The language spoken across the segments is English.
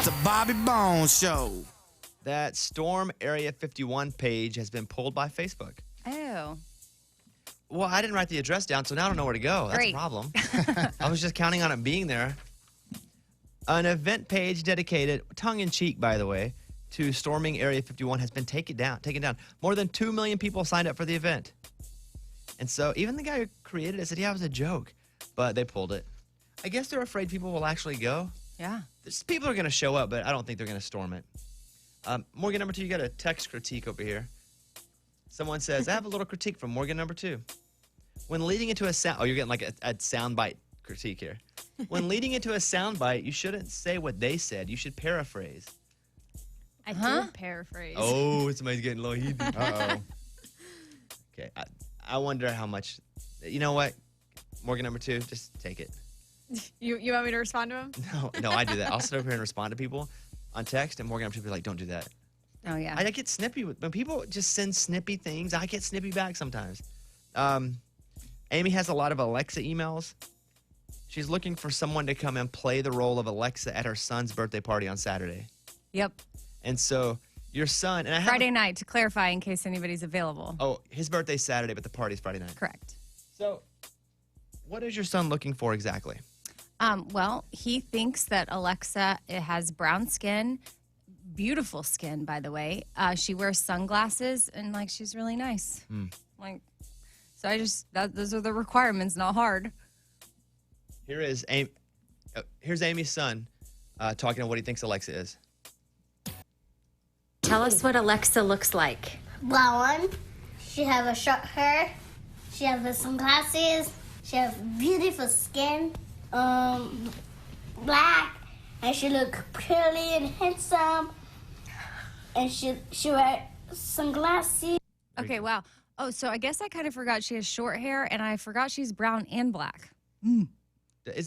The Bobby Bones Show. That Storm Area 51 page has been pulled by Facebook. Oh. Well, I didn't write the address down, so now I don't know where to go. That's Great. a problem. I was just counting on it being there. An event page dedicated, tongue-in-cheek, by the way, to storming Area 51 has been taken down. More than 2 million people signed up for the event. And so even the guy who created it said, yeah, it was a joke. But they pulled it. I guess they're afraid people will actually go. Yeah. People are going to show up, but I don't think they're going to storm it. Morgan number 2, you got a text critique over here. Someone says, I have a little critique from Morgan number 2. When leading into a sound, you're getting like a soundbite critique here. When leading into a soundbite, you shouldn't say what they said. You should paraphrase. I did paraphrase. Oh, somebody's getting a little heated. Uh-oh. Okay, I wonder how much. You know what? Morgan number 2, just take it. You want me to respond to him? No, I do that. I'll sit over here and respond to people on text, and Morgan number 2 will be like, don't do that. Oh, yeah. I get snippy when people just send snippy things. I get snippy back sometimes. Amy has a lot of Alexa emails. She's looking for someone to come and play the role of Alexa at her son's birthday party on Saturday. Yep. And so your son and I have Friday night, to clarify in case anybody's available. Oh, his birthday's Saturday, but the party's Friday night. Correct. So, what is your son looking for exactly? Well, he thinks that Alexa has brown skin, beautiful skin, by the way. She wears sunglasses, and like she's really nice. Like, so those are the requirements, not hard. Here's Amy's son talking about what he thinks Alexa is. Tell us what Alexa looks like. Blonde. She have a short hair. She have sunglasses. She have beautiful skin. Black, and she look pretty and handsome. And she wear sunglasses. Okay, wow. Oh, so I guess I kind of forgot she has short hair, and I forgot she's brown and black. Isn't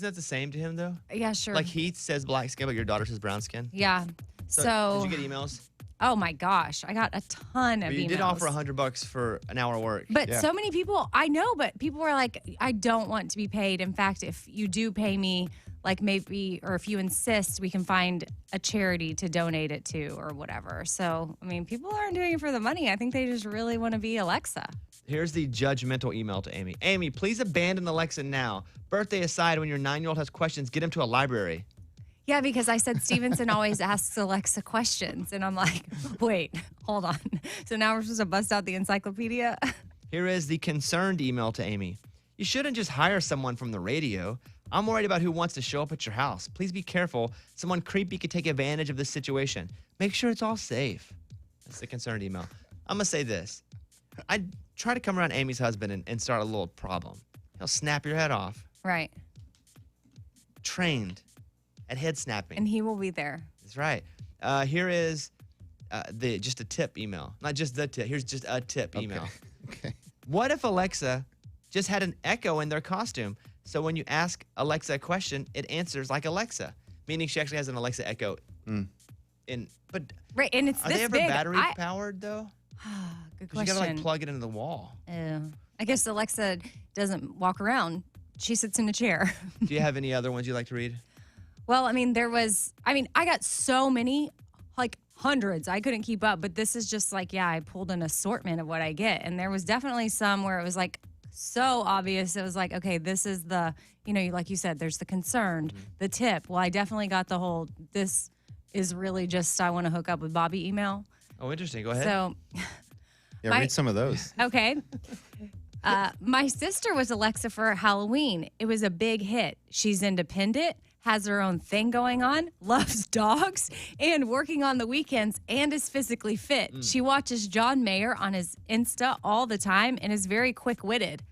that the same to him though? Yeah, sure. Like he says black skin, but your daughter says brown skin. Yeah. So did you get emails? Oh my gosh, I got a ton of But you emails. did offer $100 for an hour of work. But so many people, I know, but people were like, I don't want to be paid. In fact, if you do pay me, like maybe, or if you insist, we can find a charity to donate it to or whatever. So, I mean, people aren't doing it for the money. I think they just really want to be Alexa. Here's the judgmental email to Amy. Amy, please abandon Alexa now. Birthday aside, when your 9-year-old has questions, get him to a library. Yeah, because I said Stevenson always asks Alexa questions. And I'm like, wait, hold on. So now we're supposed to bust out the encyclopedia? Here is the concerned email to Amy. You shouldn't just hire someone from the radio. I'm worried about who wants to show up at your house. Please be careful. Someone creepy could take advantage of this situation. Make sure it's all safe. That's the concerned email. I'm going to say this. I'd try to come around Amy's husband and start a little problem. He'll snap your head off. Right. Trained at head snapping. And he will be there. That's right. Here is just a tip email. Not just the tip. Here's just a tip email. Okay. What if Alexa just had an echo in their costume? So when you ask Alexa a question, it answers like Alexa, meaning she actually has an Alexa echo. But Right, and it's are this they ever big. battery powered though? Good Because you question. gotta like plug it into the wall. I guess Alexa doesn't walk around. She sits in a chair. Do you have any other ones you'd like to read? Well, I mean, I got so many, like hundreds. I couldn't keep up, but this is just like, I pulled an assortment of what I get. And there was definitely some where it was like so obvious. It was like, okay, this is the, like you said, there's the concerned, the tip. Well, I definitely got the whole, this is really just, I want to hook up with Bobby email. Oh, interesting. Go ahead. So, Yeah, read some of those. okay. My sister was Alexa for Halloween. It was a big hit. She's independent, has her own thing going on, loves dogs, and working on the weekends, and is physically fit. She watches John Mayer on his Insta all the time and is very quick-witted.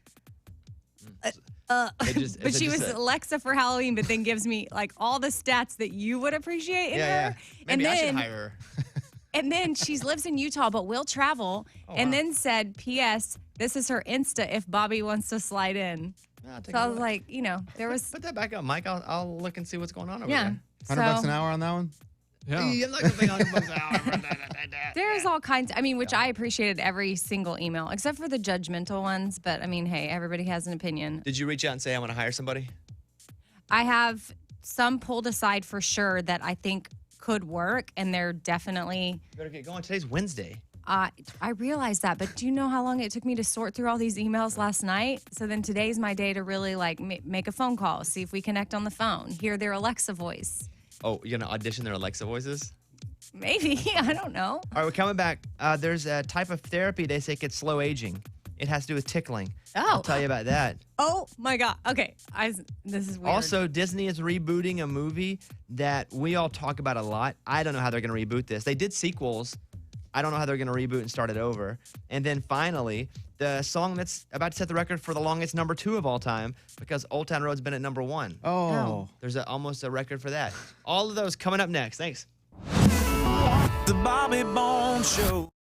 But she was Alexa for Halloween, but then gives me like all the stats that you would appreciate in her. Maybe and I should then, hire her. and then she lives in Utah, but will travel. And then said, P.S., this is her Insta if Bobby wants to slide in. Take So a I was look. like, there was, Put that back up, Mike. I'll look and see what's going on over yeah. there. $100 an hour on that one? Yeah. I'm not gonna pay $100 an hour. There's all kinds, which I appreciated every single email, except for the judgmental ones. But hey, everybody has an opinion. Did you reach out and say I want to hire somebody? I have some pulled aside for sure that I think could work, and they're definitely. You better get going. Today's Wednesday. I realize that, but do you know how long it took me to sort through all these emails last night? So then today's my day to really like make a phone call, see if we connect on the phone, hear their Alexa voice. Oh, you're going to audition their Alexa voices? Maybe. I don't know. All right, we're coming back. There's a type of therapy they say gets slow aging. It has to do with tickling. I'll tell you about that. Oh my God. Okay. This is weird. Also, Disney is rebooting a movie that we all talk about a lot. I don't know how they're going to reboot this. They did sequels. I don't know how they're going to reboot and start it over. And then finally, the song that's about to set the record for the longest number 2 of all time, because Old Town Road's been at number 1. Oh. There's almost a record for that. All of those coming up next. Thanks. The Bobby Bones Show.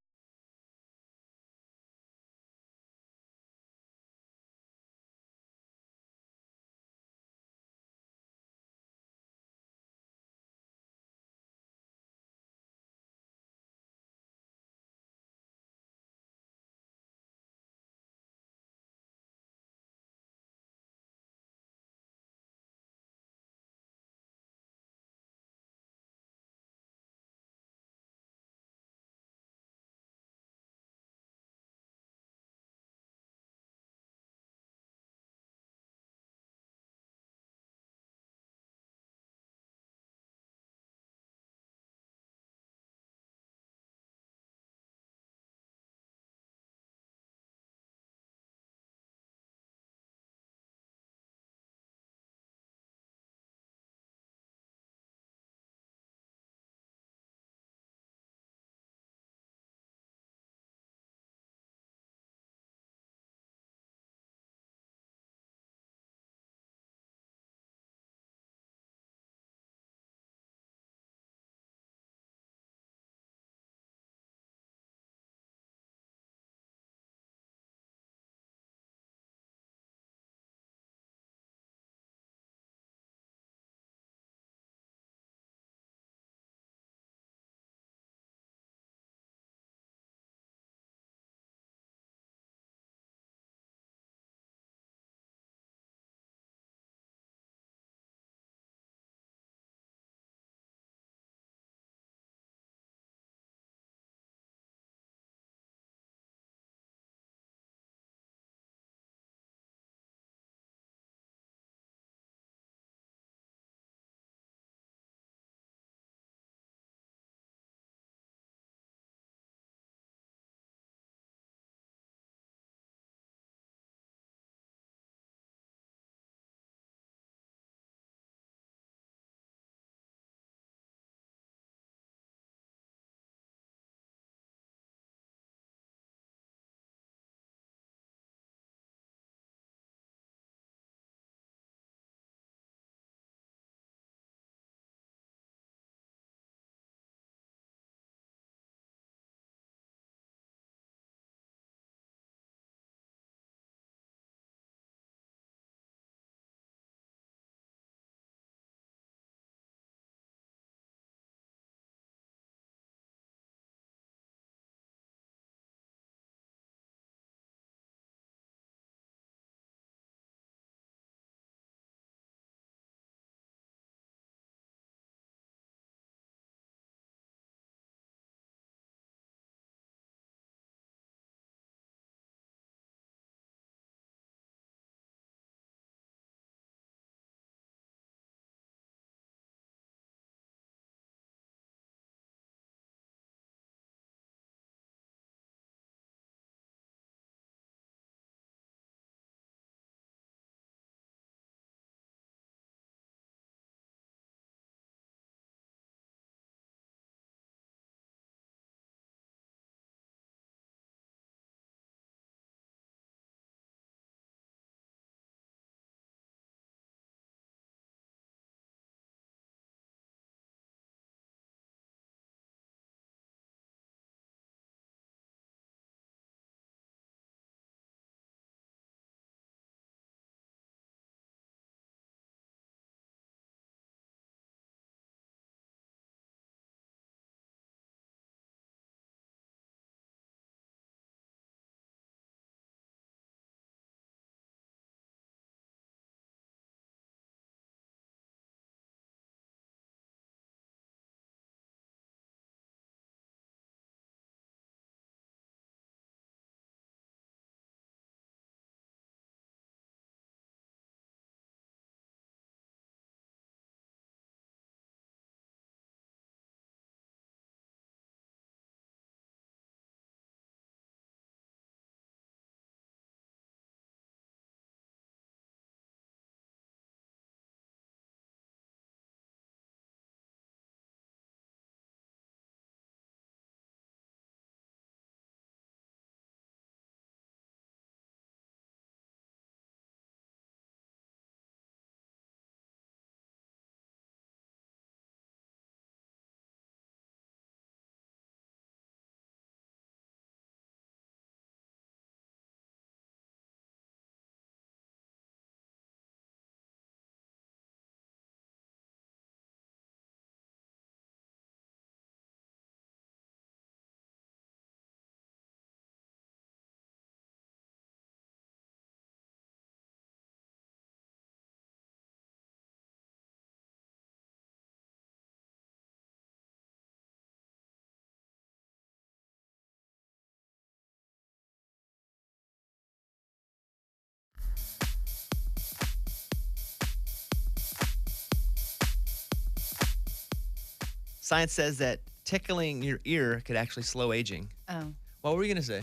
Science says that tickling your ear could actually slow aging. Oh. What were you going to say?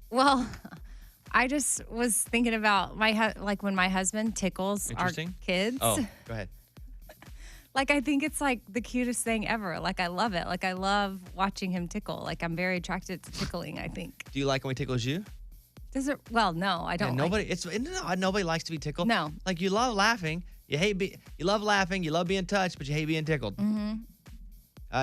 Well, I just was thinking about like when my husband tickles our Interesting. kids. Oh, go ahead. Like, I think it's like the cutest thing ever. Like, I love it. Like, I love watching him tickle. Like, I'm very attracted to tickling, I think. Do you like when he tickles you? Does it? Well, no, I don't. Yeah, nobody likes to be tickled. No. Like, you love laughing. You love laughing. You love being touched, but you hate being tickled.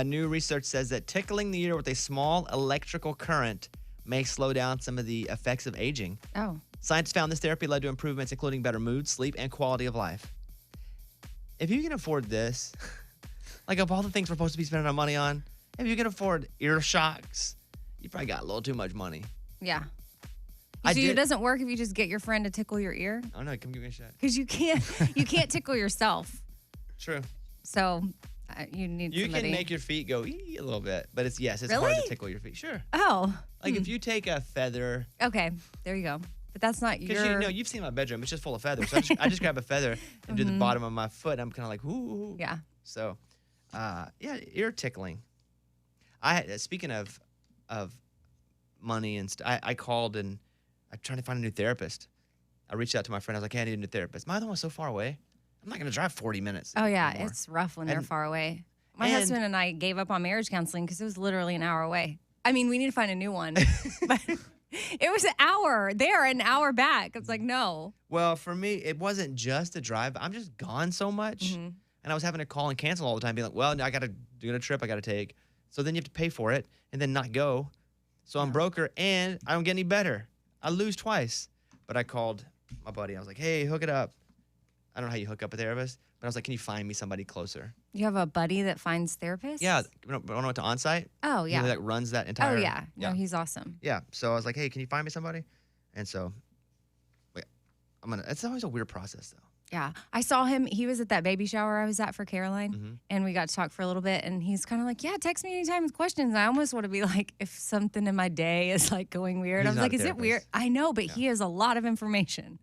New research says that tickling the ear with a small electrical current may slow down some of the effects of aging. Oh. Scientists found this therapy led to improvements, including better mood, sleep, and quality of life. If you can afford this, like of all the things we're supposed to be spending our money on, if you can afford ear shocks, you probably got a little too much money. Yeah. I So did- it doesn't work if you just get your friend to tickle your ear? Oh no, come give me a shot. Because you can't tickle yourself. True. So you need You somebody. can make your feet go ee a little bit, but it's hard Really? to tickle your feet. Sure. Oh. Like if you take a feather, Okay. There you go. But that's not because your. you've seen my bedroom, it's just full of feathers. So I just grab a feather and do the bottom of my foot. And I'm kind of like, ooh. Yeah. So, ear tickling. Speaking of money and stuff, I called and I'm trying to find a new therapist. I reached out to my friend. I was like, hey, I need a new therapist. My other one's so far away. I'm not going to drive 40 minutes. Oh, yeah. anymore. It's rough when they're And- far away. My and- husband and I gave up on marriage counseling because it was literally an hour away. I mean, we need to find a new one. But it was an hour there, an hour back. It's like, no. Well, for me, it wasn't just a drive. I'm just gone so much. Mm-hmm. And I was having to call and cancel all the time, being like, well, I got to do a trip I got to take. So then you have to pay for it and then not go. So I'm broker and I don't get any better. I lose twice. But I called my buddy. I was like, hey, hook it up. I don't know how you hook up a therapist, but I was like, can you find me somebody closer? You have a buddy that finds therapists? Yeah. When I went to Onsite, Oh, he yeah. that runs that entire. Oh, yeah. No, he's awesome. Yeah. So I was like, hey, can you find me somebody? And so, wait, it's always a weird process though. Yeah. I saw him. He was at that baby shower I was at for Caroline, Mm-hmm. and we got to talk for a little bit. And he's kind of like, yeah, text me anytime with questions. I almost want to be like, if something in my day is like going weird, I He's was not like, a is it therapist. weird? I know, but he has a lot of information.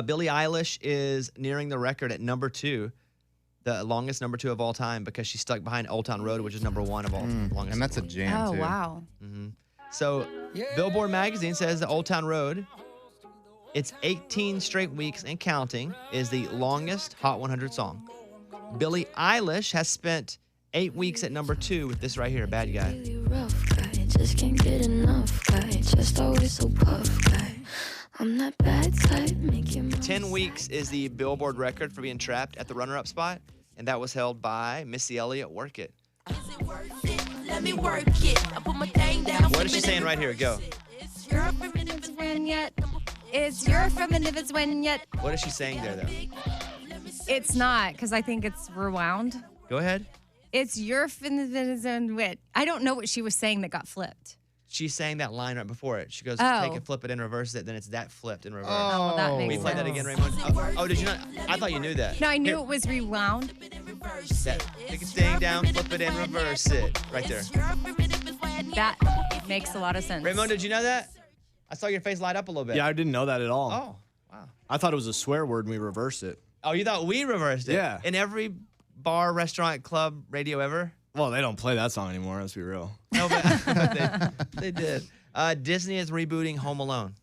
Billie Eilish is nearing the record at number 2, the longest number 2 of all time, because she's stuck behind Old Town Road, which is number 1 of all longest. And that's a number one. jam, Oh, too. wow. So Billboard magazine says that Old Town Road, it's 18 straight weeks and counting, is the longest Hot 100 song. Billie Eilish has spent 8 weeks at number 2 with this right here, Bad Guy. Really rough guy, just can't get enough guy, just always so puff guy. I'm that bad type, make your mom 10 weeks is the Billboard record for being trapped at the runner-up spot, and that was held by Missy Elliott, Work It. let me work it. I put my thing down. What is she saying right here? Go. It's your when yet. It's your from if it's when yet. What is she saying there, though? It's not, because I think it's rewound. Go ahead. It's your fin wit. I don't know what she was saying that got flipped. She's saying that line right before it. She goes, Oh. take it, flip it, and reverse it. Then it's that flipped and reversed. Oh, well, that Will makes you play sense. that again, Raymond? Oh, did you not? I thought you knew that. No, I knew Here, it was rewound. that. Take it staying down, flip it, and reverse it. Right there. That makes a lot of sense. Raymond, did you know that? I saw your face light up a little bit. Yeah, I didn't know that at all. Oh, wow. I thought it was a swear word and we reversed it. Oh, you thought we reversed it? Yeah. In every bar, restaurant, club, radio ever? Well, they don't play that song anymore, let's be real. No, but they did. Disney is rebooting Home Alone.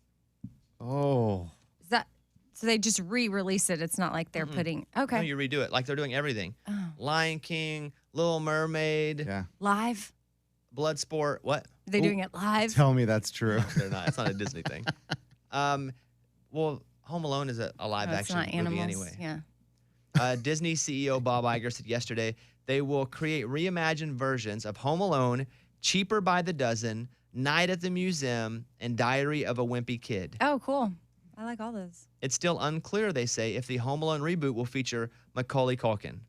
Oh. Is that so? They just re-release it. It's not like they're putting. Okay. No, you redo it like they're doing everything. Lion King, Little Mermaid, Yeah. Live. Bloodsport. What? Are they doing it live? Tell me that's true. They're not. It's not a Disney thing. Well, Home Alone is a live Oh, it's action not movie animals. anyway. Yeah. Disney CEO Bob Iger said yesterday they will create reimagined versions of Home Alone, Cheaper by the Dozen, Night at the Museum, and Diary of a Wimpy Kid. Oh, cool. I like all those. It's still unclear, they say, if the Home Alone reboot will feature Macaulay Culkin.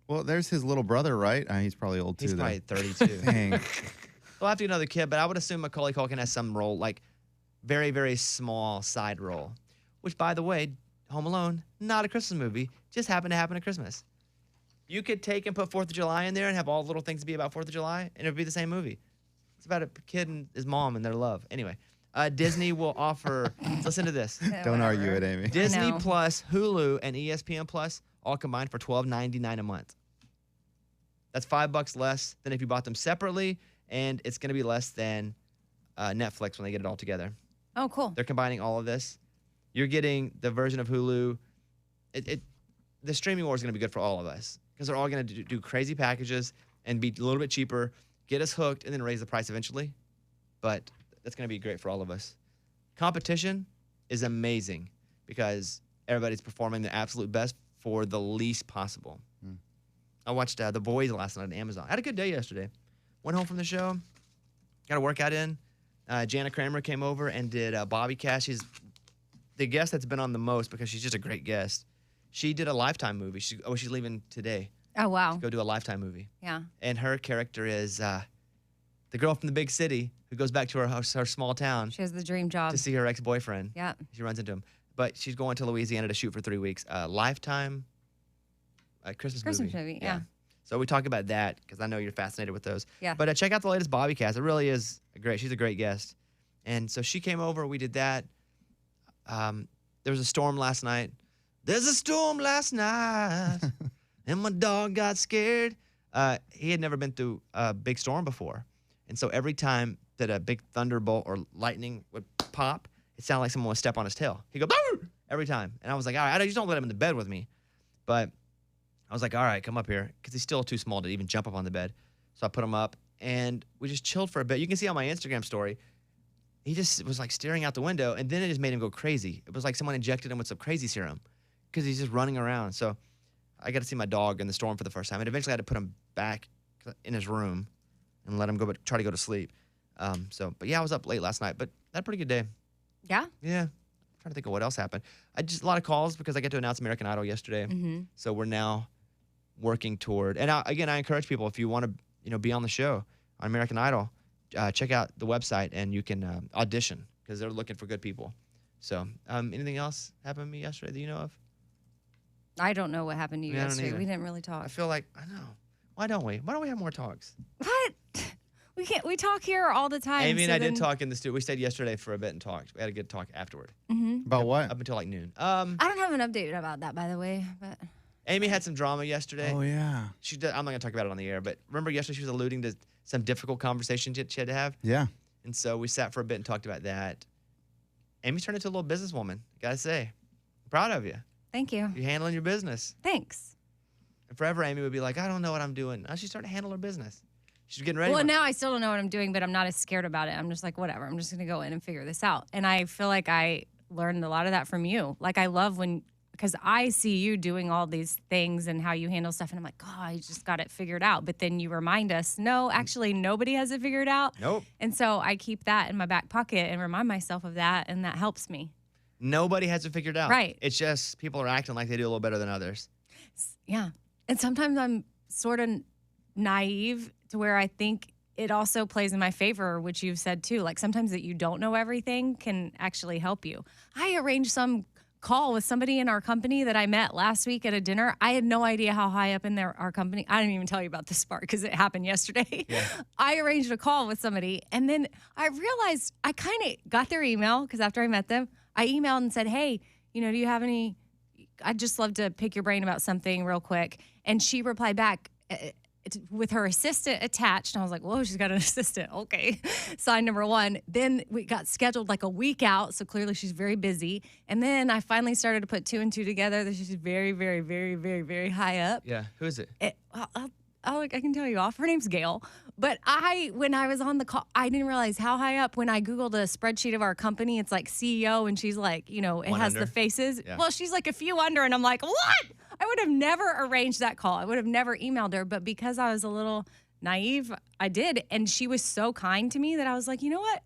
Well, there's his little brother, right? He's probably old, too. He's though. probably 32. Dang. They'll have to get another kid, but I would assume Macaulay Culkin has some role, like very, very small side role. Which, by the way, Home Alone, not a Christmas movie, just happened to happen at Christmas. You could take and put 4th of July in there and have all the little things be about 4th of July, and it would be the same movie. It's about a kid and his mom and their love. Anyway, Disney will offer, listen to this. Don't argue it, Amy. Disney know. Plus, Hulu, and ESPN Plus all combined for $12.99 a month. That's $5 less than if you bought them separately, and it's going to be less than Netflix when they get it all together. Oh, cool. They're combining all of this. You're getting the version of Hulu. The streaming war is going to be good for all of us because they're all going to do crazy packages and be a little bit cheaper, get us hooked, and then raise the price eventually. But that's going to be great for all of us. Competition is amazing because everybody's performing their absolute best for the least possible. I watched The Boys last night on Amazon. I had a good day yesterday. Went home from the show, got a workout in. Jana Kramer came over and did Bobby Cash. She's the guest that's been on the most because she's just a great guest. She did a Lifetime movie. She's leaving today Oh, wow. to go do a Lifetime movie. Yeah. And her character is the girl from the big city who goes back to her small town She has the dream job. to see her ex-boyfriend. Yeah. She runs into him. But she's going to Louisiana to shoot for 3 weeks. Lifetime Christmas movie, yeah. So we talk about that because I know you're fascinated with those. Yeah. But check out the latest Bobby Cast. It really is great. She's a great guest. And so she came over. We did that. There was a storm last night. There's a storm last night. And my dog got scared. He had never been through a big storm before. And so every time that a big thunderbolt or lightning would pop, it sounded like someone would step on his tail. He'd go, "Boo!" every time. And I was like, all right, I just don't let him in the bed with me. But I was like, all right, come up here. Because he's still too small to even jump up on the bed. So I put him up, and we just chilled for a bit. You can see on my Instagram story, he just was like staring out the window, and then it just made him go crazy. It was like someone injected him with some crazy serum because he's just running around. So I got to see my dog in the storm for the first time. And eventually I had to put him back in his room and let him try to go to sleep. But yeah, I was up late last night, but I had a pretty good day. Yeah? Yeah. I'm trying to think of what else happened. I just a lot of calls because I got to announce American Idol yesterday. Mm-hmm. So we're now working toward, and again, I encourage people, if you want to, be on the show on American Idol, check out the website and you can audition because they're looking for good people. So, anything else happened to me yesterday that you know of? I don't know what happened to you Yeah, I don't yesterday. either. We didn't really talk. I feel like I know. Why don't we? Why don't we have more talks? What? We can't. We talk here all the time. Amy and so I did then- talk in the studio. We stayed yesterday for a bit and talked. We had a good talk afterward, About what? up until like noon. I don't have an update about that, by the way. But Amy had some drama yesterday. Oh, yeah. I'm not gonna talk about it on the air, but remember yesterday she was alluding to some difficult conversations she had to have, Yeah. and so we sat for a bit and talked about that. Amy's turned into a little businesswoman. Gotta say, I'm proud of you. thank you. You're handling your business. Thanks. And forever, Amy would be like, I don't know what I'm doing. Now she's starting to handle her business. She's getting ready. Well, now I still don't know what I'm doing, but I'm not as scared about it. I'm just like, whatever. I'm just going to go in and figure this out. And I feel like I learned a lot of that from you. Like, I love because I see you doing all these things and how you handle stuff. And I'm like, oh, you just got it figured out. But then you remind us, no, actually, nobody has it figured out. Nope. And so I keep that in my back pocket and remind myself of that. And that helps me. Nobody has it figured out. Right. It's just people are acting like they do a little better than others. Yeah. And sometimes I'm sort of naive to where I think it also plays in my favor, which you've said too. Like sometimes that you don't know everything can actually help you. I arranged some call with somebody in our company that I met last week at a dinner. I had no idea how high up in our company. I didn't even tell you about this part because it happened yesterday. Yeah. I arranged a call with somebody, and then I realized I kind of got their email because after I met them, I emailed and said, hey, do you have any, I'd just love to pick your brain about something real quick. And she replied back with her assistant attached. And I was like, whoa, she's got an assistant. Okay. Sign number one. Then we got scheduled like a week out. So clearly she's very busy. And then I finally started to put two and two together that she's very, very, very, very, very high up. Yeah. Who is it? I can tell you off. Her name's Gail. But when I was on the call, I didn't realize how high up. When I Googled a spreadsheet of our company, it's like CEO, and she's like, it One has under? the faces. Yeah. Well, she's like a few under, and I'm like, what? I would have never arranged that call. I would have never emailed her. But because I was a little naive, I did. And she was so kind to me that I was like, you know what?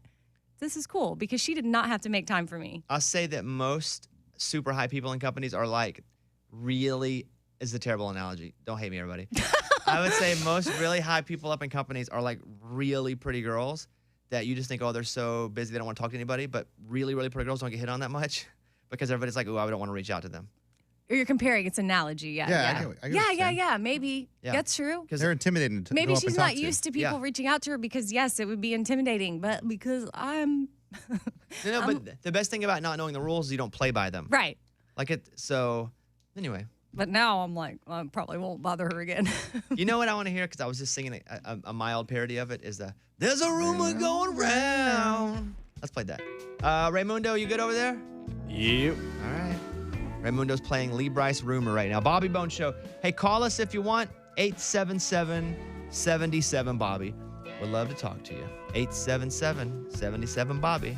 This is cool because she did not have to make time for me. I'll say that most super high people in companies are like really is a terrible analogy. Don't hate me, everybody. I would say most really high people up in companies are like really pretty girls that you just think, oh, they're so busy they don't want to talk to anybody. But really, really pretty girls don't get hit on that much because everybody's like, oh, I don't want to reach out to them. Or you're comparing. It's an analogy. Yeah. Yeah, I Yeah. get what you're saying. Yeah. Maybe. Yeah. That's true. Because They're intimidating to Maybe go up she's and talk not to. used to people Yeah. reaching out to her because, yes, it would be intimidating. But because I'm. but the best thing about not knowing the rules is you don't play by them. Right. So anyway, But now I'm like, I probably won't bother her again. You know what I want to hear? Because I was just singing a mild parody of it. Is There's a rumor going round. Let's play that. Raymundo, you good over there? Yep. All right. Raymundo's playing Lee Bryce Rumor right now. Bobby Bone Show. Hey, call us if you want. 877-77-Bobby. We'd love to talk to you. 877-77-Bobby.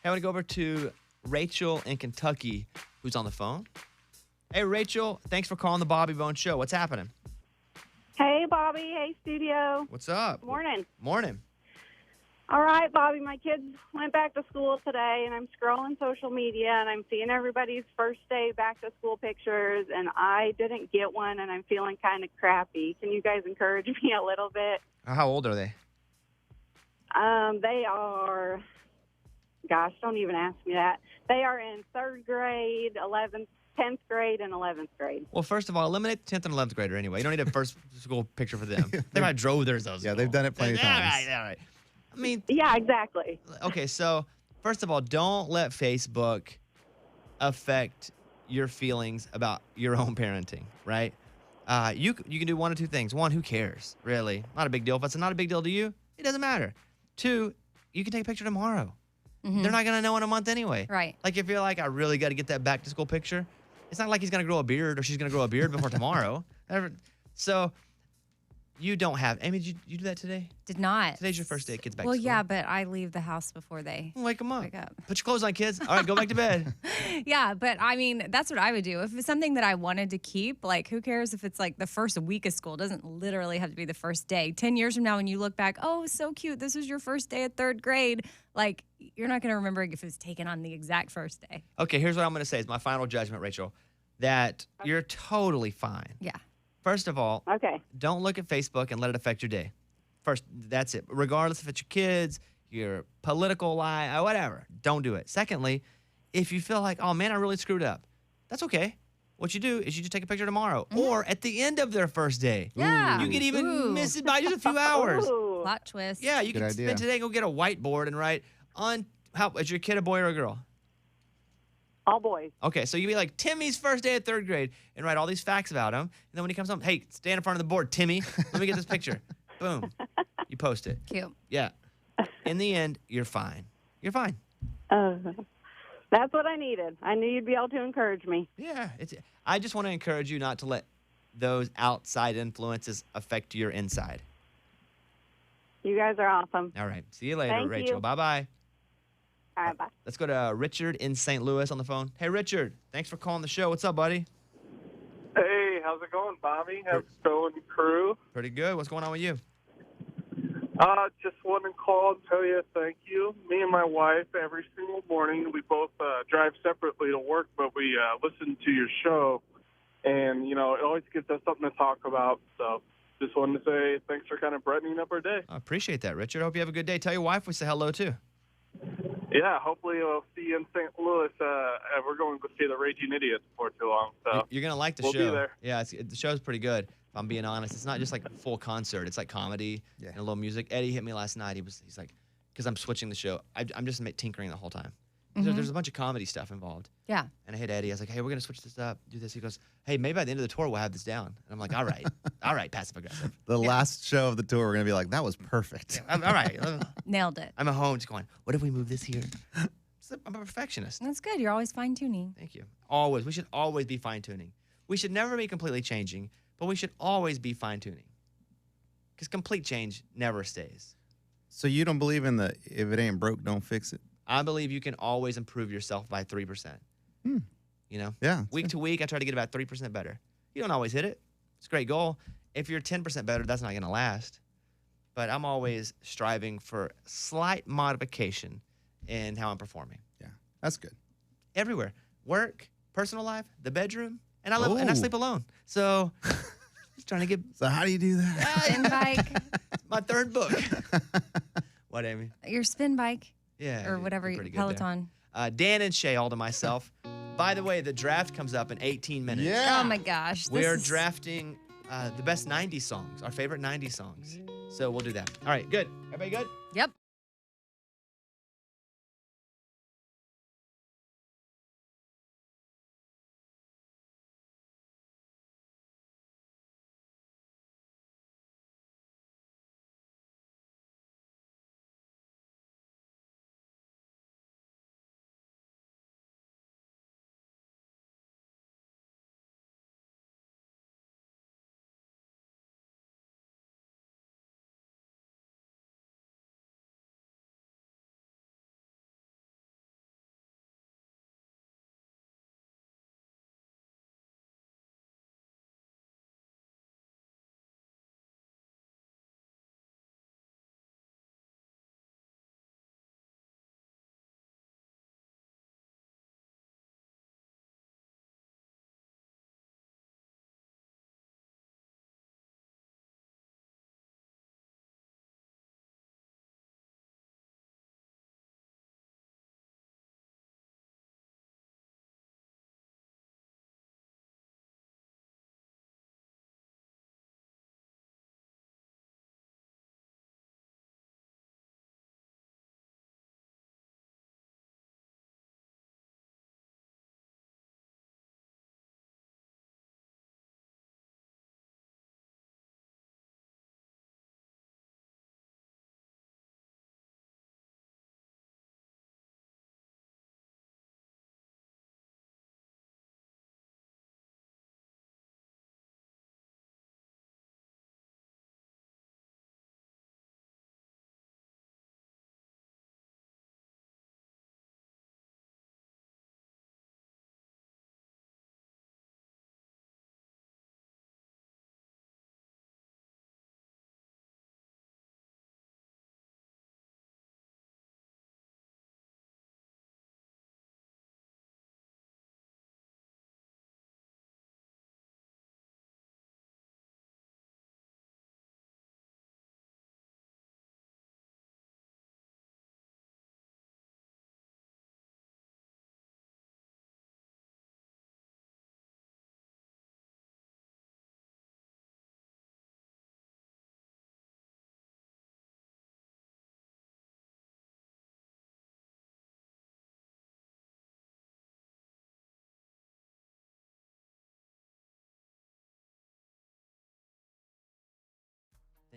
Hey, I want to go over to Rachel in Kentucky, who's on the phone. Hey, Rachel, thanks for calling the Bobby Bone Show. What's happening? Hey, Bobby. Hey, studio. What's up? Morning. Morning. All right, Bobby, my kids went back to school today, and I'm scrolling social media, and I'm seeing everybody's first day back to school pictures, and I didn't get one, and I'm feeling kind of crappy. Can you guys encourage me a little bit? How old are they? They are, gosh, don't even ask me that. They are in 3rd grade, 11th, 10th grade, and 11th grade. Well, first of all, eliminate the 10th and 11th grader anyway. You don't need a first school picture for them. They might drove theirs. Yeah, they've done it plenty of times. All right. I mean, Yeah, exactly. okay, so first of all, don't let Facebook affect your feelings about your own parenting, right? You can do one of two things. One, who cares? Really, not a big deal. If it's not a big deal to you, it doesn't matter. Two, you can take a picture tomorrow. They're not gonna know in a month anyway. Right. Like if you're like, I really got to get that back to school picture. It's not like he's gonna grow a beard or she's gonna grow a beard before tomorrow. So you don't have. Amy, did you do that today? Did not. Today's your first day at kids back Well, to school. yeah, but I leave the house before they Wake them up. wake up. Put your clothes on, kids. All right, go back to bed. Yeah, but I mean, that's what I would do. If it's something that I wanted to keep, like, who cares if it's like the first week of school? It doesn't literally have to be the first day. 10 years from now, when you look back, oh, so cute. This was your first day at 3rd grade. Like, you're not going to remember if it was taken on the exact first day. Okay, here's what I'm going to say. It's my final judgment, Rachel, that you're totally fine. Yeah. First of all, Okay. don't look at Facebook and let it affect your day. First, that's it. Regardless if it's your kids, your political lie, whatever, don't do it. Secondly, if you feel like, oh man, I really screwed up, that's okay. What you do is you just take a picture tomorrow or at the end of their first day. Yeah. You can even Ooh. miss it by just a few hours. Ooh. Plot twist. Yeah, you Good can idea. spend today, go get a whiteboard and write on, is your kid a boy or a girl? All boys. Okay, so you'd be like, Timmy's first day at 3rd grade and write all these facts about him. And then when he comes home, hey, stand in front of the board, Timmy. Let me get this picture. Boom. You post it. Cute. Yeah. In the end, you're fine. You're fine. That's what I needed. I knew you'd be able to encourage me. Yeah. I just want to encourage you not to let those outside influences affect your inside. You guys are awesome. All right. See you later, Thank Rachel. you. Bye-bye. All right, bye. Let's go to Richard in St. Louis on the phone. Hey, Richard. Thanks for calling the show. What's up, buddy? Hey, how's it going, Bobby? How's it going, crew? Pretty good. What's going on with you? Just want to call and tell you thank you. Me and my wife, every single morning, we both drive separately to work, but we listen to your show, and, you know, it always gives us something to talk about. So just wanted to say thanks for kind of brightening up our day. I appreciate that, Richard. I hope you have a good day. Tell your wife we say hello, too. Yeah, hopefully we'll see you in St. Louis. We're going to see the Raging Idiots before too long. So You're going to like the we'll show. be there. Yeah, the show's pretty good. If I'm being honest, it's not just like a full concert. It's like comedy and a little music. Eddie hit me last night. He's like, because I'm switching the show. I'm just tinkering the whole time. There's a bunch of comedy stuff involved. Yeah. And I hit Eddie. I was like, hey, we're going to switch this up, do this. He goes, hey, maybe by the end of the tour, we'll have this down. And I'm like, all right. All right, passive aggressive. The last show of the tour, we're going to be like, that was perfect. All right. Nailed it. I'm at home just going, what if we move this here? I'm a perfectionist. That's good. You're always fine tuning. Thank you. Always. We should always be fine tuning. We should never be completely changing, but we should always be fine tuning. Because complete change never stays. So you don't believe in the if it ain't broke, don't fix it? I believe you can always improve yourself by 3%. You know? Yeah. Week to week, I try to get about 3% better. You don't always hit it. It's a great goal. If you're 10% better, that's not going to last. But I'm always striving for slight modification in how I'm performing. Yeah, that's good. Everywhere. Work, personal life, the bedroom, and I sleep alone. So just trying to get So how do you do that? Spin bike. my 3rd book. What, Amy? Your spin bike. Yeah. Or whatever, pretty good there. Peloton. Dan and Shay, all to myself. By the way, the draft comes up in 18 minutes. Yeah. Oh my gosh. We are this is- drafting the best 90s songs, our favorite 90s songs. So we'll do that. All right, good. Everybody good? Yep.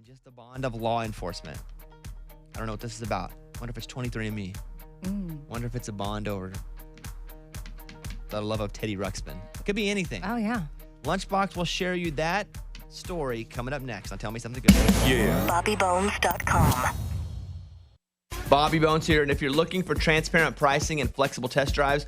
than just the bond of law enforcement. I don't know what this is about. Wonder if it's 23andMe. Wonder if it's a bond over the love of Teddy Ruxpin. Could be anything. Oh, yeah. Lunchbox will share you that story coming up next on Tell Me Something Good. Yeah. BobbyBones.com. Bobby Bones here, and if you're looking for transparent pricing and flexible test drives,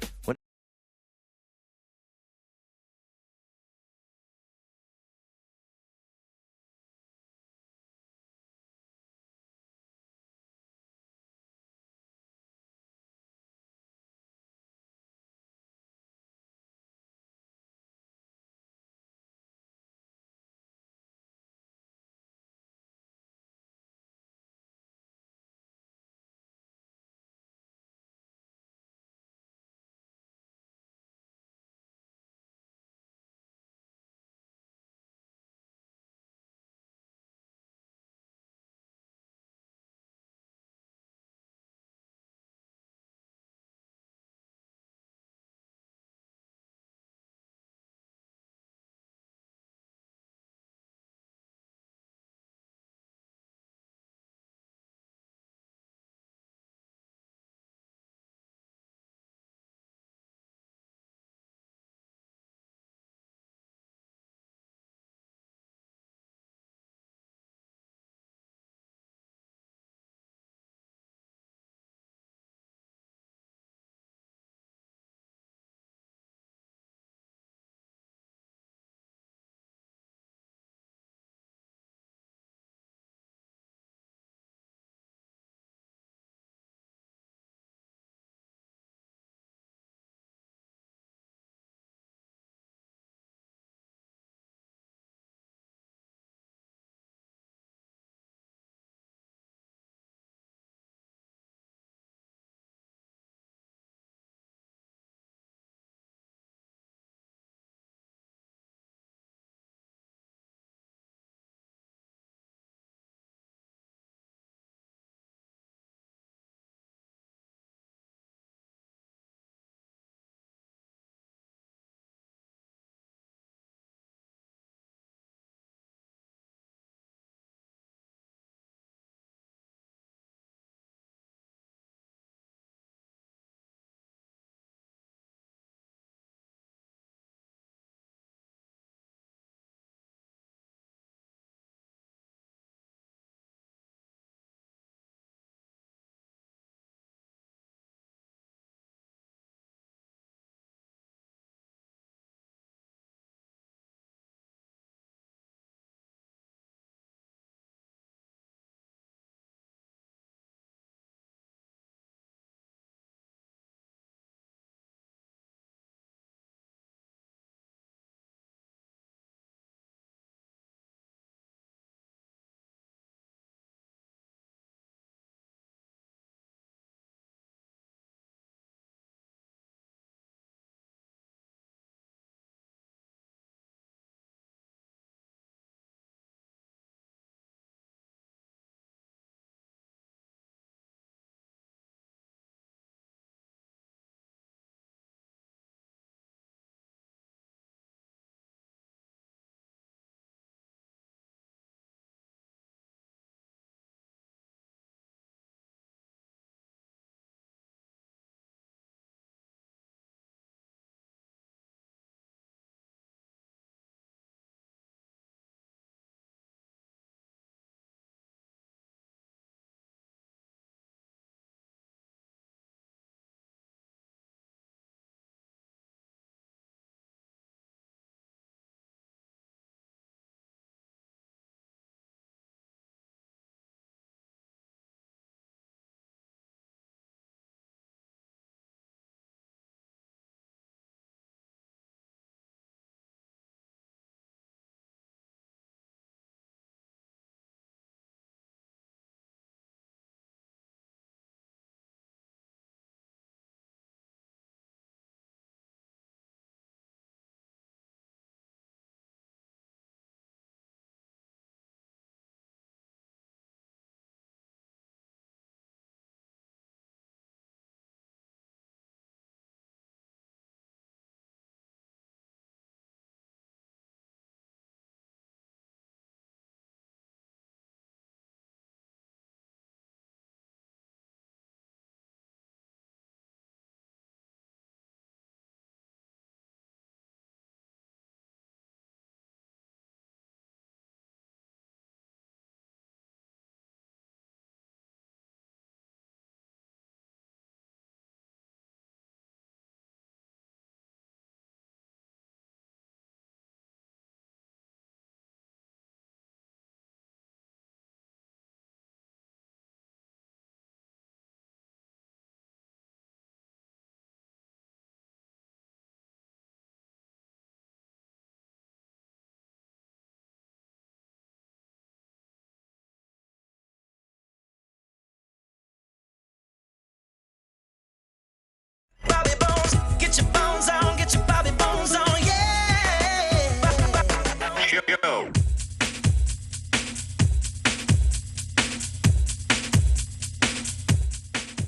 Go.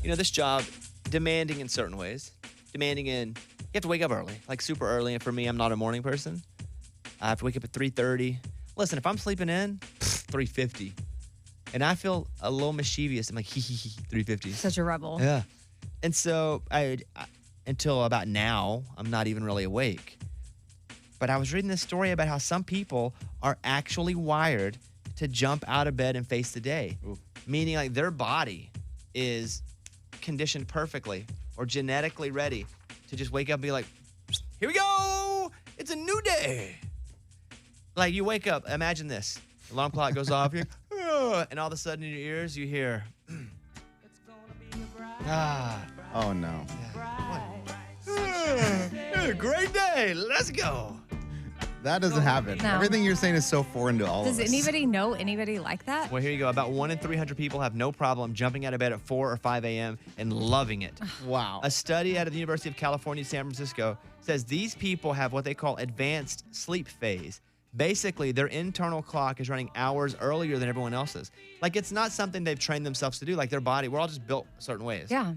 You know, this job, demanding in certain ways. Demanding in, you have to wake up early, like super early. And for me, I'm not a morning person. I have to wake up at 3:30. Listen, if I'm sleeping in, 3:50. And I feel a little mischievous. I'm like, 3:50. Such a rebel. Yeah. And so until about now, I'm not even really awake. But I was reading this story about how some people are actually wired to jump out of bed and face the day. Ooh. Meaning like their body is conditioned perfectly or genetically ready to just wake up and be like, here we go. It's a new day. Like you wake up, imagine this. Alarm clock goes off, and all of a sudden in your ears you hear, Oh, no. great day. Let's go. That doesn't happen. No. Everything you're saying is so foreign to all Does of us. anybody know anybody like that? Well, here you go. About 1 in 300 people have no problem jumping out of bed at 4 or 5 a.m. and loving it. Wow. A study out of the University of California, San Francisco says these people have what they call advanced sleep phase. Basically, their internal clock is running hours earlier than everyone else's. Like, it's not something they've trained themselves to do. Like, their body, we're all just built certain ways. Yeah.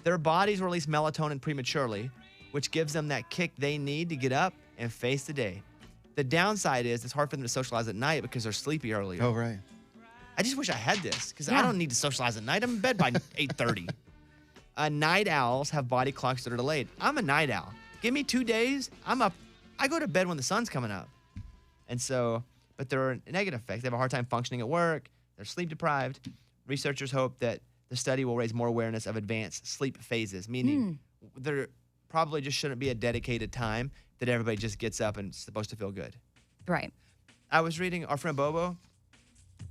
Their bodies release melatonin prematurely, which gives them that kick they need to get up and face the day. The downside is it's hard for them to socialize at night because they're sleepy earlier. Oh, right. I just wish I had this because Yeah. I don't need to socialize at night. I'm in bed by 8:30. Night owls have body clocks that are delayed. I'm a night owl. Give me 2 days, I'm up. I go to bed when the sun's coming up. And so, but there are negative effects. They have a hard time functioning at work. They're sleep deprived. Researchers hope that the study will raise more awareness of advanced sleep phases, meaning there probably just shouldn't be a dedicated time that everybody just gets up and is supposed to feel good. Right. I was reading, our friend Bobo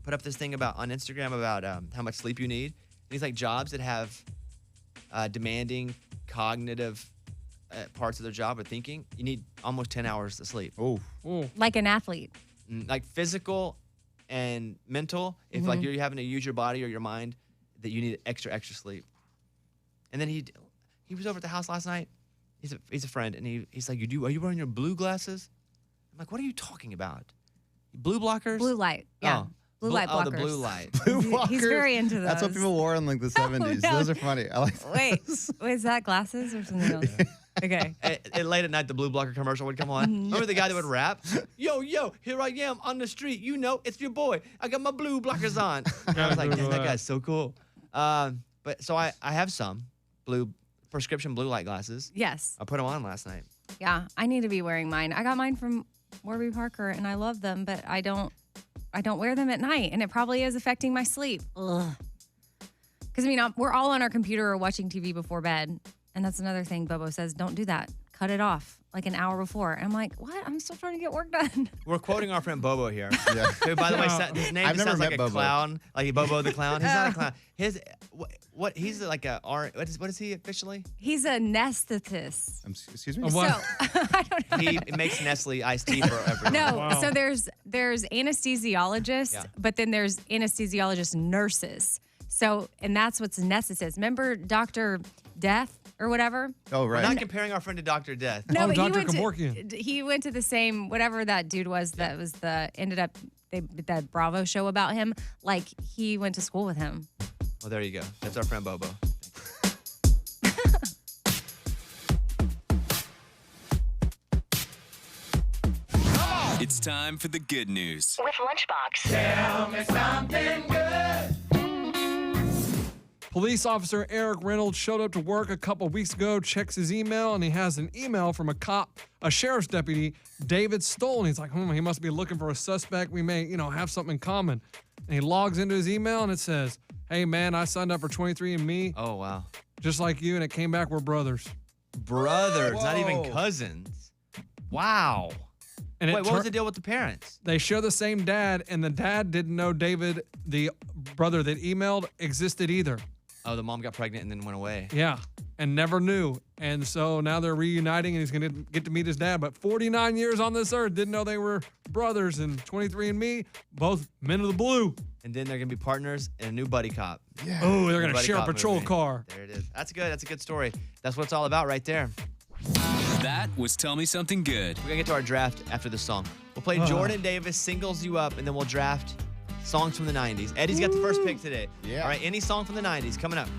put up this thing about on Instagram about how much sleep you need. And he's like, jobs that have demanding cognitive parts of their job or thinking, you need almost 10 hours to sleep. Oh. Like an athlete. Like physical and mental, if like you're having to use your body or your mind, that you need extra sleep. And then he was over at the house last night. He's a friend, and he's like, are you wearing your blue glasses? I'm like, what are you talking about? Blue blockers? Blue light. Yeah. Oh. Blue light blockers. Oh, the blue light. He's very into those. That's what people wore in like the 70s. no. Those are funny. I like Wait, those. is that glasses or something else? Okay. And late at night, the blue blocker commercial would come on. Remember the guy that would rap? Yo, here I am on the street. You know, it's your boy. I got my blue blockers on. And I was like, dang, that guy's so cool. But so I have some prescription blue light glasses. Yes. I put them on last night. Yeah, I need to be wearing mine. I got mine from Warby Parker, and I love them, but I don't wear them at night, and it probably is affecting my sleep. Ugh. Because, I mean, we're all on our computer or watching TV before bed, and that's another thing Bobo says, don't do that. Cut it off like an hour before. And I'm like, what? I'm still trying to get work done. We're quoting our friend Bobo here. Yeah. Who, by the way, his name I've just never sounds like met a Bobo. clown, like Bobo the clown. He's not a clown. What he's like what is he officially? He's a anesthetist. Excuse me? So, I don't know. He makes Nestle iced tea for everyone. No, so there's anesthesiologists, Yeah. but then there's anesthesiologist nurses. So, and that's what's anesthetist. Remember Dr. Death or whatever? Oh, We're right. not comparing our friend to Dr. Death. No, but Dr. Kevorkian. he went to the same, whatever that dude was that was ended up, that Bravo show about him. Like, he went to school with him. Well, there you go. That's our friend Bobo. It's time for the good news. With Lunchbox. Tell me something good. Police officer Eric Reynolds showed up to work a couple weeks ago, checks his email, and he has an email from a sheriff's deputy, David Stoll. And he's like, he must be looking for a suspect. We may, have something in common. And he logs into his email and it says, hey, man, I signed up for 23andMe. Oh, wow. Just like you, and it came back, we're brothers. Brothers, not even Whoa. cousins. Wow. And Wait, what was the deal with the parents? They share the same dad, and the dad didn't know David, the brother that emailed, existed either. Oh, the mom got pregnant and then went away. Yeah, and never knew. And so now they're reuniting, and he's going to get to meet his dad. But 49 years on this earth, didn't know they were brothers. And 23andMe, both men of the blue. And then they're going to be partners in a new buddy cop. Yeah. Oh, they're New going to buddy share a cop patrol movie. car. There it is. That's good. That's a good story. That's what it's all about right there. That was Tell Me Something Good. We're going to get to our draft after this song. We'll We'll play Jordan Davis singles you up, and then we'll draft songs from the 90s. Eddie's got the first pick today. Yeah. All right, any song from the 90s coming up.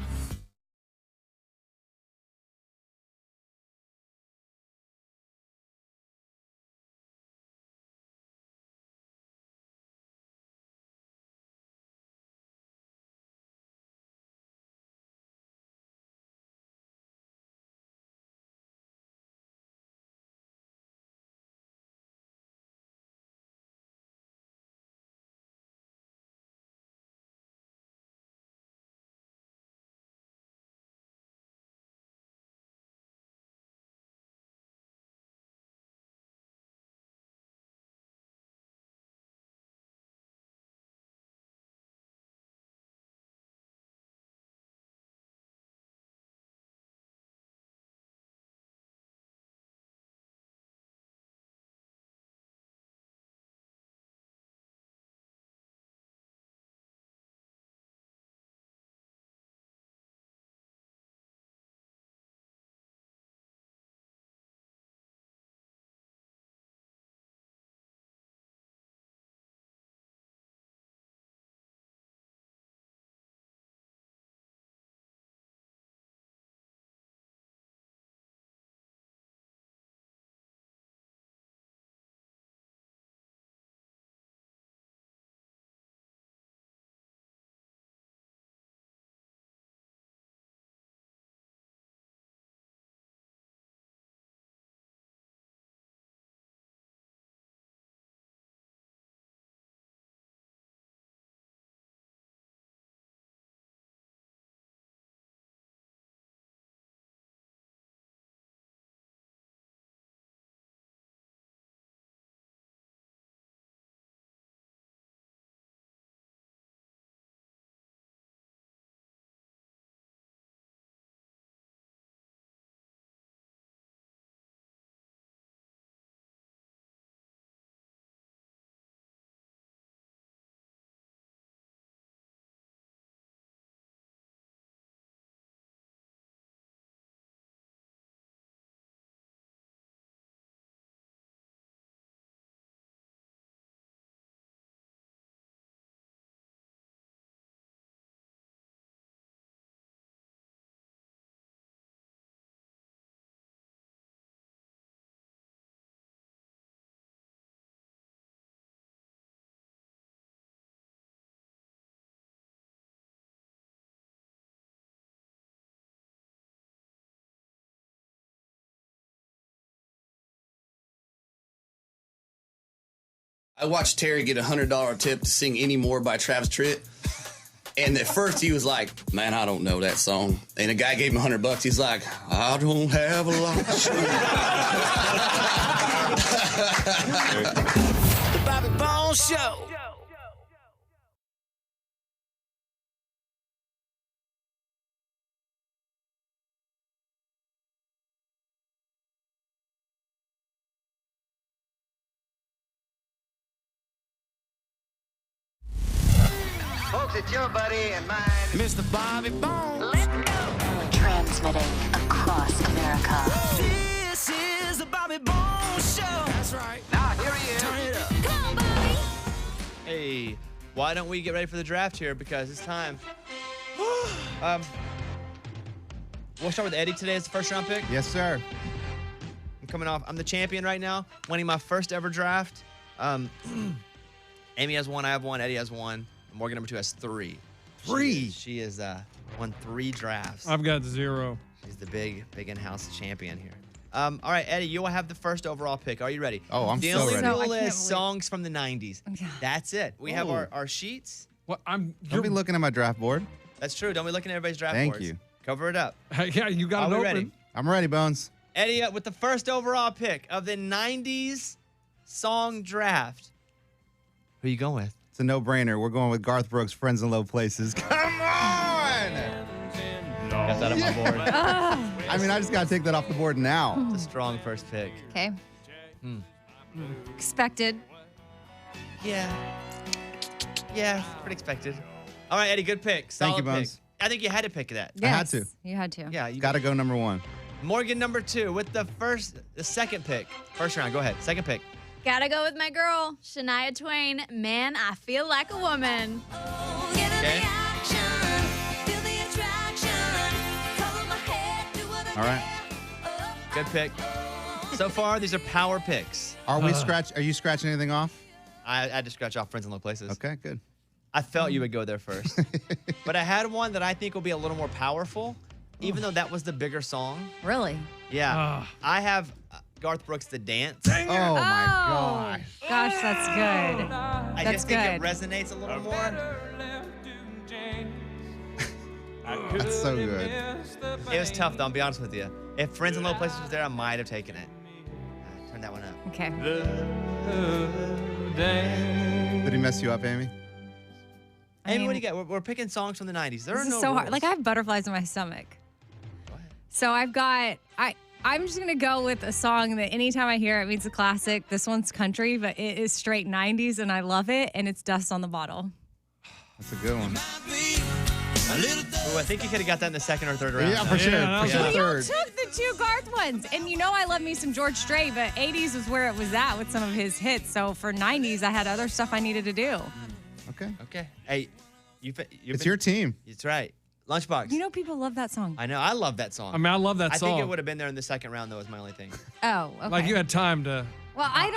I watched Terry get a $100 tip to sing Anymore by Travis Tritt. And at first he was like, man, I don't know that song. And the guy gave him $100. He's like, I don't have a lot of shoes. The Bobby Bones Show. Folks, it's your buddy and mine, Mr. Bobby Bones. Transmitting across America. This is the Bobby Bones Show. That's right. Now, here he is. Turn it up. Come on, Bobby. Hey, why don't we get ready for the draft here? Because it's time. We'll start with Eddie today as the first round pick. Yes, sir. I'm the champion right now, winning my first ever draft. Amy has one, I have one, Eddie has one, and Morgan number 2 has 3. She is won 3 drafts. I've got 0. She's the big in-house champion here. All right, Eddie, you will have the first overall pick. Are you ready? Oh, I'm the so only ready. rule is songs from the 90s. That's it. We have our sheets. What? Don't be looking at my draft board. That's true. Don't be looking at everybody's draft Thank boards. you. Cover it up. Yeah, you got it Are we open. ready? I'm ready, Bones. Eddie, with the first overall pick of the 90s song draft, who are you going with? It's a no-brainer. We're going with Garth Brooks, Friends in Low Places. Come on! Got that on my board. I mean, I just got to take that off the board now. It's a strong first pick. Okay. Expected. Yeah, pretty expected. All right, Eddie, good pick. Thank you, Solid pick. Bones. I think you had to pick that. I had to. You had to. Yeah, you Got to go number 1. Morgan number 2 with the second pick. First round, go ahead. Second pick. Gotta go with my girl, Shania Twain. Man, I feel like a woman. Okay. All right. Good pick. So far, these are power picks. Are you scratching anything off? I had to scratch off Friends in Low Places. Okay, good. I felt you would go there first. But I had one that I think will be a little more powerful, even though that was the bigger song. Really? Yeah. I have Garth Brooks' The Dance. Oh, my gosh. Gosh, that's good. I That's just think it good. resonates a little more. That's so good. It was tough, though, I'll be honest with you. If Friends in Low Places was there, I might have taken it. Turn that one up. Okay. Did he mess you up, Amy? Amy, what do you got? We're picking songs from the 90s. There are This no is so hard. rules. Like I have butterflies in my stomach. So I've got I'm just gonna go with a song that anytime I hear it means a classic. This one's country, but it is straight 90s and I love it, and it's Dust on the Bottle. That's a good one. Ooh, I think you could have got that in the second or third round. Yeah, for sure. Yeah, For sure. Well, Third. y'all took the two Garth ones, and you know I love me some George Strait, but 80s was where it was at with some of his hits. So for 90s, I had other stuff I needed to do. Okay. Okay. Hey, It's your team. That's right. Lunchbox. You know people love that song. I know. I love that song. I mean, I love that I song. think it would have been there in the second round, though, is my only thing. Oh, okay. Like you had time to. Well, I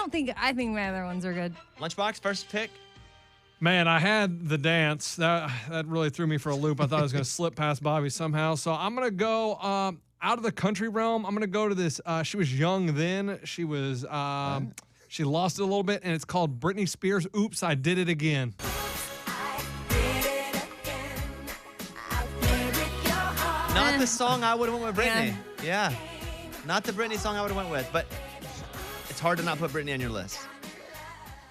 think my other ones are good. Lunchbox, first pick. Man, I had The Dance. That really threw me for a loop. I thought I was going to slip past Bobby somehow. So I'm going to go out of the country realm. I'm going to go to this. She was young then. She was. She lost it a little bit, and it's called Britney Spears. Oops, I Did It Again. Not the song I would have went with Britney. Yeah. Not the Britney song I would have went with, but it's hard to not put Britney on your list.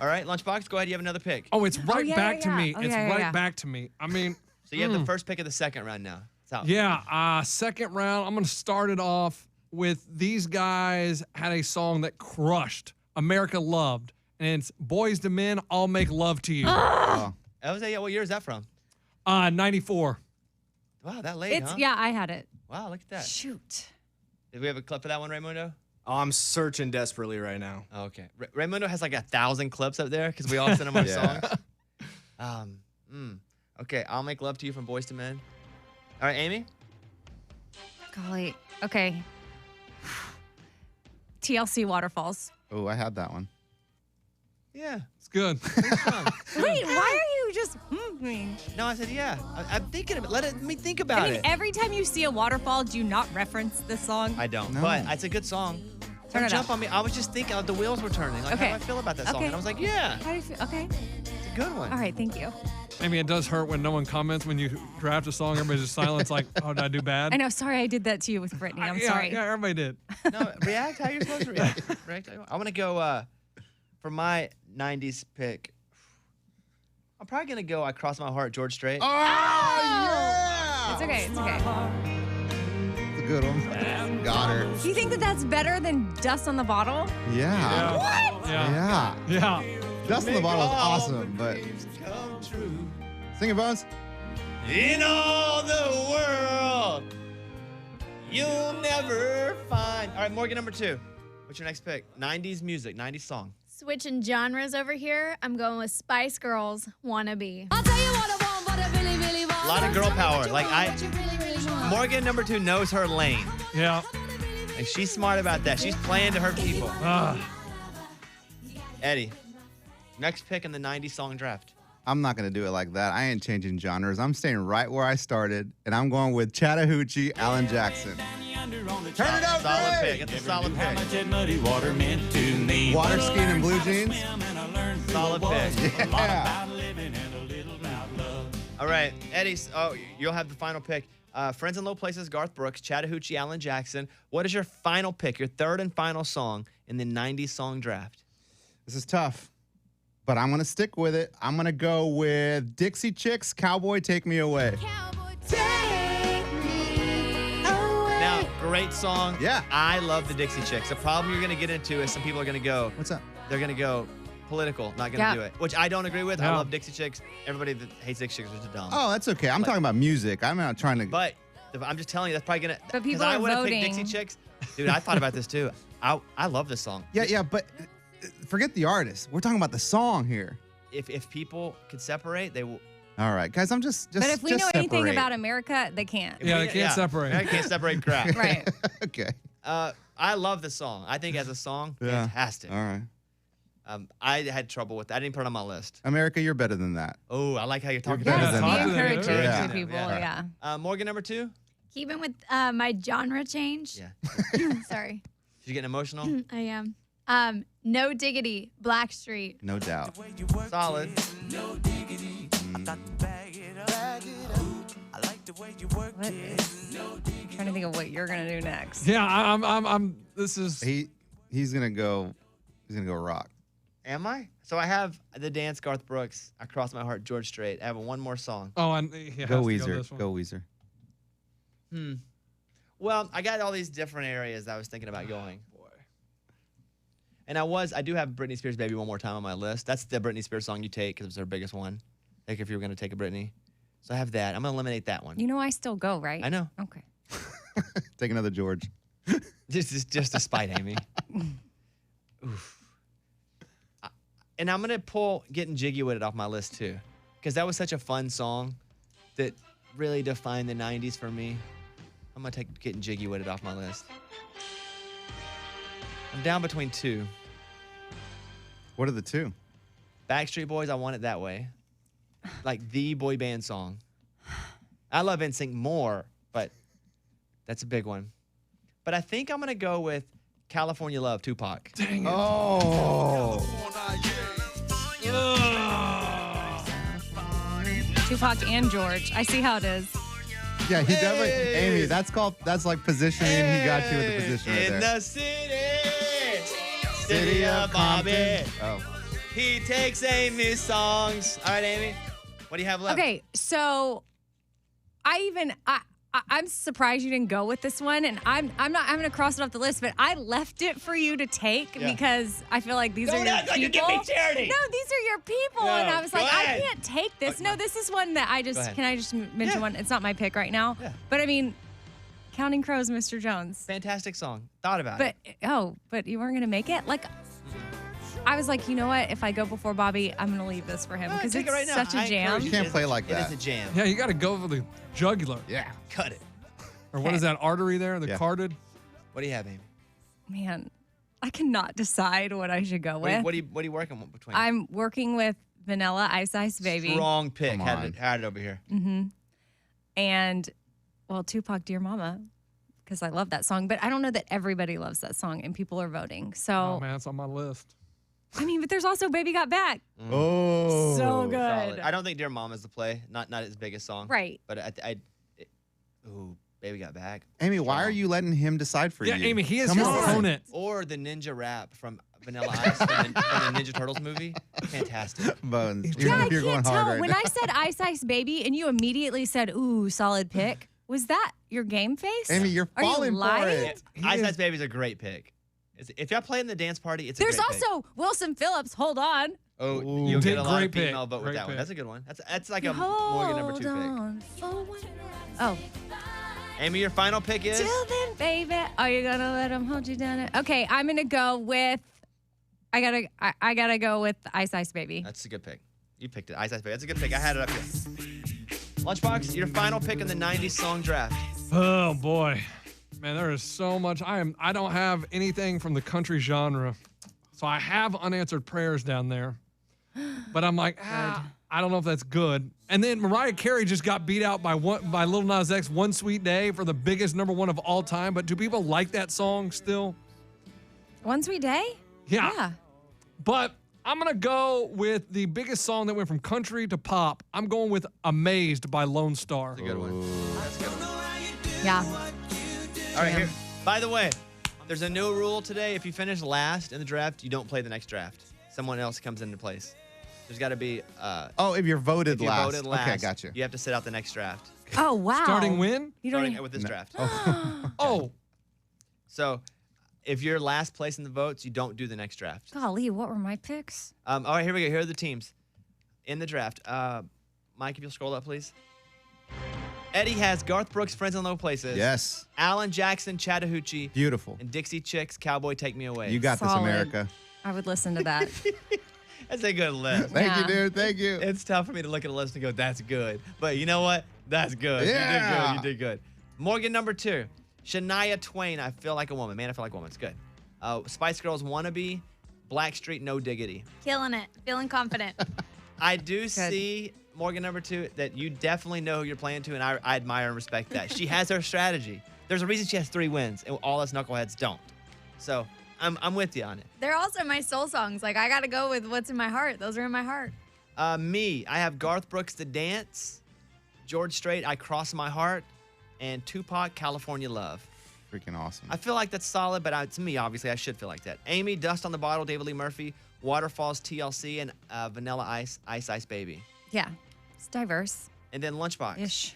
All right, Lunchbox, go ahead. You have another pick. Oh, it's right back to me. Oh, It's yeah, right yeah. back to me. I mean. So you have the first pick of the second round now. It's out. Yeah, second round. I'm going to start it off with these guys had a song that crushed. America loved. And it's Boys to Men, I'll Make Love to You. That was what year is that from? 94. Wow, that late, It's huh? yeah, I had it. Wow, look at that. Shoot. Did we have a clip for that one, Raymundo? Oh, I'm searching desperately right now. Oh, okay. Raymundo has like 1,000 clips up there because we all send him our songs. Okay, I'll Make Love to You from Boys to Men. All right, Amy? Golly. Okay. TLC Waterfalls. Oh, I had that one. Yeah. It's good. Wait, why are you just me? No, I said yeah. I'm thinking of it. Let me think about I mean, it. every time you see a waterfall, do you not reference this song? I don't, No. but it's a good song. Turn Don't it jump up. on me. I was just thinking, the wheels were turning. Like, Okay. how do I feel about that song? Okay. And I was like, yeah, How do you feel? Okay. it's a good one. All right, thank you. I mean, it does hurt when no one comments when you draft a song. Everybody's just silent. It's like, oh, did I do bad? I know. Sorry, I did that to you with Brittany. I'm yeah, sorry. Yeah, everybody did. No, react how you're supposed to react. React how you want. I'm going to go for my 90s pick. I'm probably going to go I Cross My Heart, George Strait. Oh, yeah! It's okay. It's okay. It's a good one. Got her. Do you think that that's better than Dust on the Bottle? Yeah. What? Yeah. Yeah. Yeah. Dust in the Bottle is awesome, but sing it, Bones. In all the world, you'll never find. All right, Morgan, number 2. What's your next pick? 90s music, 90s song. Switching genres over here. I'm going with Spice Girls, Wannabe. A lot of girl power. Like Morgan, number 2, knows her lane. Yeah. Like she's smart about that. She's playing to her people. Eddie, next pick in the 90s song draft. I'm not going to do it like that. I ain't changing genres. I'm staying right where I started, and I'm going with Chattahoochee, Alan Jackson. Turn it up, Solid Greg. pick. It's a solid pick. Water skiing and blue jeans. Solid pick. Yeah. All right, Eddie. Oh, you'll have the final pick. Friends in Low Places, Garth Brooks, Chattahoochee, Alan Jackson. What is your final pick, your third and final song in the 90s song draft? This is tough, but I'm going to stick with it. I'm going to go with Dixie Chicks, Cowboy, Take Me Away. Now, great song. Yeah. I love the Dixie Chicks. The problem you're going to get into is some people are going to go, What's up? they're going to go political, not going to Yeah. do it, which I don't agree with. I Yeah. love Dixie Chicks. Everybody that hates Dixie Chicks is dumb. Oh, that's okay. I'm talking about music. I'm not trying to. But I'm just telling you, that's probably going to. But people I are would have voting. picked Dixie Chicks. Dude, I thought about this too. I love this song. Yeah, but forget the artist. We're talking about the song here. If people could separate, they will. All right, guys, I'm just But if we know anything separate. about America, they can't. Yeah, they can't separate. They can't separate crap. Right. Okay. I love the song. I think as a song, Yeah. fantastic. All right. I had trouble with that. I didn't put it on my list. America, you're better than that. Oh, I like how you're talking better about than Be that. encouraging Yeah. to people, Yeah. yeah. Morgan, number 2? Keeping with my genre change. Yeah. Sorry. She's getting emotional. I am. No Diggity, Blackstreet. No doubt. Solid. What is, trying to think of what you're gonna do next. Yeah, I'm. This is. He's gonna go rock. Am I? So I have the dance Garth Brooks, I Cross My Heart, George Strait. I have one more song. Oh, and he has Go to Weezer. this one. Go Weezer. Well, I got all these different areas that I was thinking about going. And I do have Britney Spears' Baby One More Time on my list. That's the Britney Spears song you take because it's her biggest one. Like if you were going to take a Britney. So I have that. I'm going to eliminate that one. You know I still go, right? I know. Okay. Take another George. Just to spite Amy. Oof. And I'm going to pull Getting Jiggy With It off my list too. Because that was such a fun song that really defined the 90s for me. I'm going to take Getting Jiggy With It off my list. I'm down between 2. What are the 2? Backstreet Boys, I Want It That Way. Like the boy band song. I love NSYNC more, but that's a big one. But I think I'm going to go with California Love, Tupac. Dang it. Oh. Tupac and George. I see how it is. Yeah, he definitely. Amy, that's like positioning. He got you with the position right In there. the city of Bobby. Oh. He takes Amy's songs. All right, Amy. What do you have left? Okay, so I'm surprised you didn't go with this one, and I'm gonna cross it off the list, but I left it for you to take because I feel like these are your act like people. you give me charity. No, these are your people, No, and I was like, go I ahead. can't take this. No, this is one that I Go just ahead. can I just mention one? It's not my pick right now, but I mean, Counting Crows, Mr. Jones. Fantastic song. Thought about But it. but you weren't gonna make it. Like, I was like, you know what? If I go before Bobby, I'm gonna leave this for him because take it's it right now. such a I jam. encourage You can't It play is- like that. It is a jam. Yeah, you got to go for the jugular. Yeah. Cut it. Or what is that artery there? The Yeah. carded? What do you have, Amy? Man, I cannot decide what I should go with. What are you working with between? I'm working with Vanilla Ice Ice Baby. Strong pick. Come Had on. it over here. And, well, Tupac, Dear Mama, because I love that song. But I don't know that everybody loves that song, and people are voting. So, Oh, man, it's on my list. I mean, but there's also Baby Got Back. Oh. So good. Solid. I don't think Dear Mom is the play. Not his biggest song. Right. But ooh, Baby Got Back. Amy, why are you letting him decide for Yeah, you? Amy, he is Come your on. opponent. Or the Ninja Rap from Vanilla Ice from the Ninja Turtles movie. Fantastic. Bones. Even Yeah, I if you're going can't hard tell. right When now. I said Ice Ice Baby and you immediately said, ooh, solid pick, was that your game face? Amy, you're Are you falling for lying? it. Ice Ice Baby's a great pick. If y'all play in the dance party, it's There's a great pick. also Wilson Phillips. Hold on. Oh, Ooh. you'll get Great a lot of pick. female vote with Great that one. pick. That's a good one. That's like a Morgan number 2 pick. on for one. Oh, Amy, your final pick is? till then, baby, are you gonna let him hold you down? Okay, I'm gonna go with. I gotta go with Ice Ice Baby. That's a good pick. You picked it. Ice Ice Baby. That's a good pick. I had it up here. Lunchbox, your final pick in the 90s song draft. Oh, boy. Man, there is so much. I don't have anything from the country genre. So I have Unanswered Prayers down there. But I'm like, I don't know if that's good. And then Mariah Carey just got beat out by Lil Nas X, One Sweet Day, for the biggest #1 of all time. But do people like that song still? One Sweet Day? Yeah. But I'm going to go with the biggest song that went from country to pop. I'm going with Amazed by Lone Star. That's a good one. That's a good one. Yeah. All right, here. By the way, there's a new rule today. If you finish last in the draft, you don't play the next draft. Someone else comes into place. There's got to be. If you're voted if you last. voted last. Okay, gotcha. You have to sit out the next draft. Oh wow. Starting when? You don't. Starting with this draft. Oh. So, if you're last place in the votes, you don't do the next draft. Golly, what were my picks? All right, here we go. Here are the teams in the draft. Mike, if you'll scroll up, please. Eddie has Garth Brooks, Friends in Low Places. Yes. Alan Jackson, Chattahoochee. Beautiful. And Dixie Chicks, Cowboy, Take Me Away. You got this, Solid. America. I would listen to that. That's a good list. Thank you, dude. Thank you. It's tough for me to look at a list and go, that's good. But you know what? That's good. Yeah. You did good. Morgan number 2. Shania Twain, I Feel Like a Woman. Man, I Feel Like a Woman. It's good. Spice Girls, Wannabe. Blackstreet, No Diggity. Killing it. Feeling confident. I do see, Morgan number 2, that you definitely know who you're playing to, and I admire and respect that. She has her strategy. There's a reason she has 3 wins, and all us knuckleheads don't. So I'm with you on it. They're also my soul songs. Like, I got to go with what's in my heart. Those are in my heart. Me, I have Garth Brooks, The Dance, George Strait, I Cross My Heart, and Tupac, California Love. Freaking awesome. I feel like that's solid, but to me, obviously, I should feel like that. Amy, Dust on the Bottle, David Lee Murphy, Waterfalls, TLC, and Vanilla Ice, Ice Ice Baby. Yeah. It's diverse. And then Lunchbox. Ish.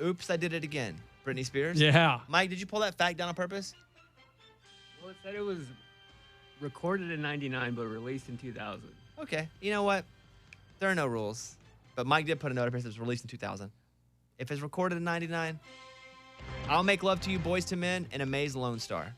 Oops, I Did It Again. Britney Spears. Yeah. Mike, did you pull that fact down on purpose? Well, it said it was recorded in 99, but released in 2000. Okay. You know what? There are no rules. But Mike did put a note up here that it was released in 2000. If it's recorded in 99, I'll Make Love to You, Boys to Men, and Amaze Lone Star.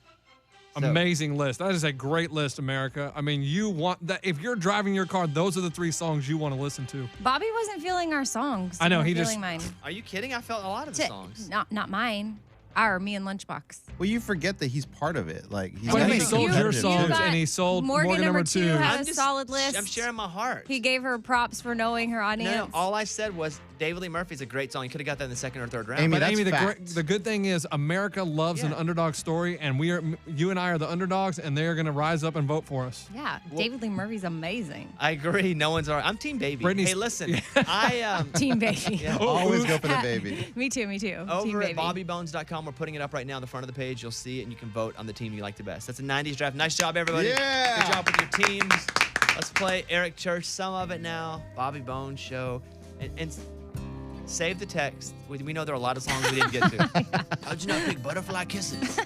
So, Amazing list. That is a great list, America. I mean, you want that. If you're driving your car, those are the 3 songs you want to listen to. Bobby wasn't feeling our songs. I know, He he was just- feeling mine. Are you kidding? I felt a lot of the songs. Not mine. Our, me and Lunchbox. Well, you forget that he's part of it. Like he's But gotta he be sold your competitive, songs too. and he sold Morgan number 2 had I'm a just- solid list. I'm sharing my heart. He gave her props for knowing her audience. No, all I said was David Lee Murphy's a great song. You could have got that in the 2nd or 3rd round. But Amy, the good thing is America loves an underdog story, and you and I are the underdogs, and they are going to rise up and vote for us. Yeah, David Lee Murphy's amazing. I agree. No one's all right. I'm Team Baby. Britney's- Hey, listen. I Team Baby. Yeah. Always go for the baby. Me too. Me too. Team Over Baby. at bobbybones.com, we're putting it up right now on the front of the page. You'll see it, and you can vote on the team you like the best. That's a 90s draft. Nice job, everybody. Yeah. Good job with your teams. Let's play Eric Church, some of it now. Bobby Bones Show. And save the text. We know there are a lot of songs we didn't get to. How'd you not pick Butterfly Kisses?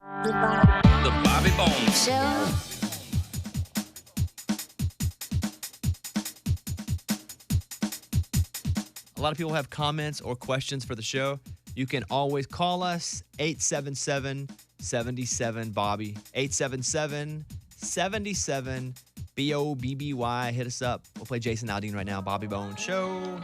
The Bobby Bones Show. A lot of people have comments or questions for the show. You can always call us 877-77-BOBBY. 877-77-BOBBY. Hit us up. We'll play Jason Aldean right now. Bobby Bones Show.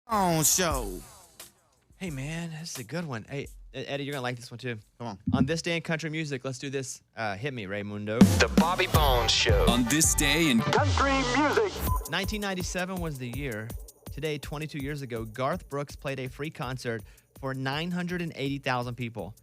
On show. Hey, man, this is a good one. Hey, Eddie, you're going to like this one, too. Come on. On this day in country music, let's do this. Hit me, Raymundo. The Bobby Bones Show. On this day in country music. 1997 was the year. Today, 22 years ago, Garth Brooks played a free concert for 980,000 people.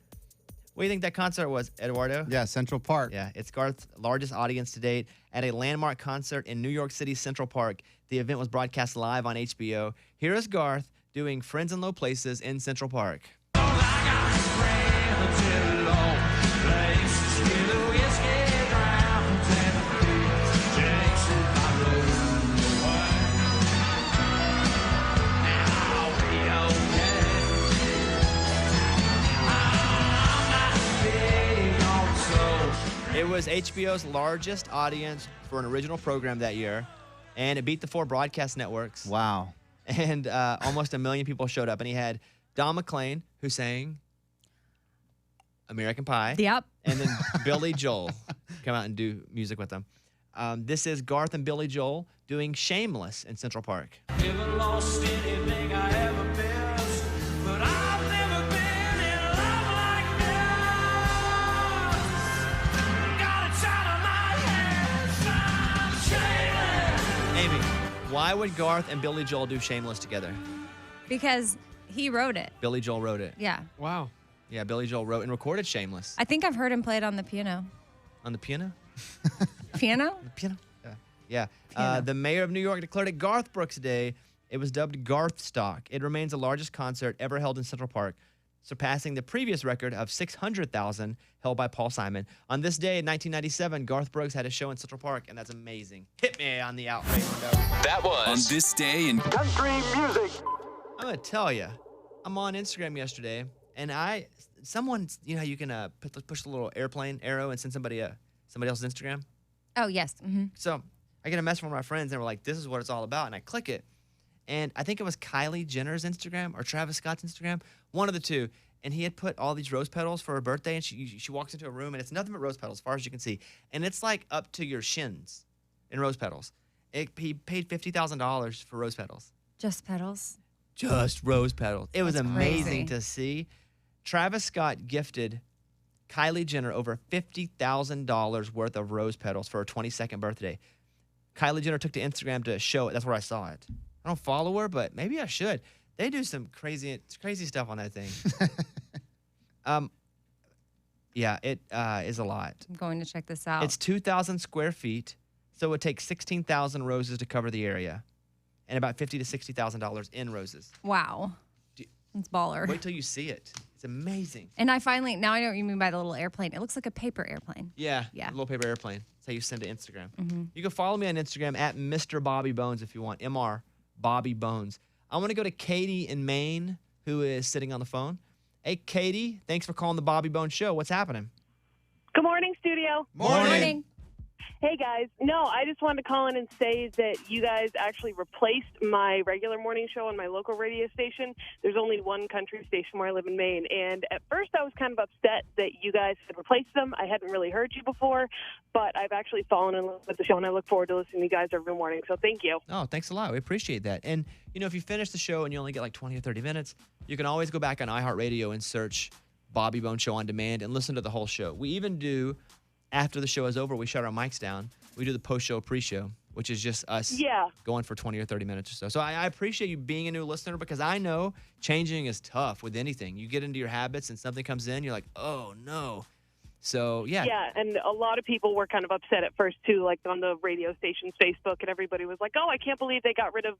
What do you think that concert was, Eduardo? Yeah, Central Park. Yeah, it's Garth's largest audience to date at a landmark concert in New York City's Central Park. The event was broadcast live on HBO. Here is Garth doing Friends in Low Places in Central Park. It was HBO's largest audience for an original program that year, and it beat the 4 broadcast networks. Wow. And almost 1 million people showed up. And he had Don McLean, who sang American Pie. Yep. And then Billy Joel come out and do music with them. This is Garth and Billy Joel doing Shameless in Central Park. Never lost anything I ever missed, but I've never been in love like this. Got it out of my hands, I'm shameless. Amy, why would Garth and Billy Joel do Shameless together? Because He wrote it. Billy Joel wrote it. Yeah. Wow. Yeah, Billy Joel wrote and recorded Shameless. I think I've heard him play it on the piano. On the piano? Piano? The piano? Yeah. The mayor of New York declared it Garth Brooks Day. It was dubbed Garthstock. It remains the largest concert ever held in Central Park, surpassing the previous record of 600,000 held by Paul Simon. On this day in 1997, Garth Brooks had a show in Central Park, and that's amazing. Hit me on the outrage window. That was On This Day in Country Music. I'm going to tell you, I'm on Instagram yesterday, and someone, you know how you can push the little airplane arrow and send somebody else's Instagram? Oh, yes. Mm-hmm. So I get a message from one of my friends, and they were like, this is what it's all about. And I click it. And I think it was Kylie Jenner's Instagram or Travis Scott's Instagram, one of the two. And he had put all these rose petals for her birthday, and she walks into a room, and it's nothing but rose petals, as far as you can see. And it's like up to your shins in rose petals. He paid $50,000 for rose petals. Just petals. Just rose petals. It was That's amazing crazy. to see. Travis Scott gifted Kylie Jenner over $50,000 worth of rose petals for her 22nd birthday. Kylie Jenner took to Instagram to show it. That's where I saw it. I don't follow her, but maybe I should. They do some crazy stuff on that thing. Yeah, it is a lot. I'm going to check this out. It's 2,000 square feet, so it would take 16,000 roses to cover the area, and about $50,000 to $60,000 in roses. Wow. It's baller. Wait till you see it. It's amazing. And now I know what you mean by the little airplane. It looks like a paper airplane. Yeah, Yeah. a little paper airplane. That's how you send to Instagram. Mhm. You can follow me on Instagram at Mr. Bobby Bones if you want. MR Bobby Bones. I want to go to Katie in Maine, who is sitting on the phone. Hey, Katie, thanks for calling the Bobby Bones Show. What's happening? Good morning, studio. Morning. Hey, guys. No, I just wanted to call in and say that you guys actually replaced my regular morning show on my local radio station. There's only one country station where I live in Maine. And at first I was kind of upset that you guys had replaced them. I hadn't really heard you before, but I've actually fallen in love with the show, and I look forward to listening to you guys every morning. So thank you. Oh, thanks a lot. We appreciate that. And, you know, if you finish the show and you only get like 20 or 30 minutes, you can always go back on iHeartRadio and search Bobby Bones Show on demand and listen to the whole show. We even do, after the show is over, we shut our mics down. We do the post-show, pre-show, which is just us going for 20 or 30 minutes or so. So I appreciate you being a new listener, because I know changing is tough with anything. You get into your habits and something comes in, you're like, oh, no. So, yeah. Yeah, and a lot of people were kind of upset at first, too, like on the radio station's Facebook, and everybody was like, oh, I can't believe they got rid of,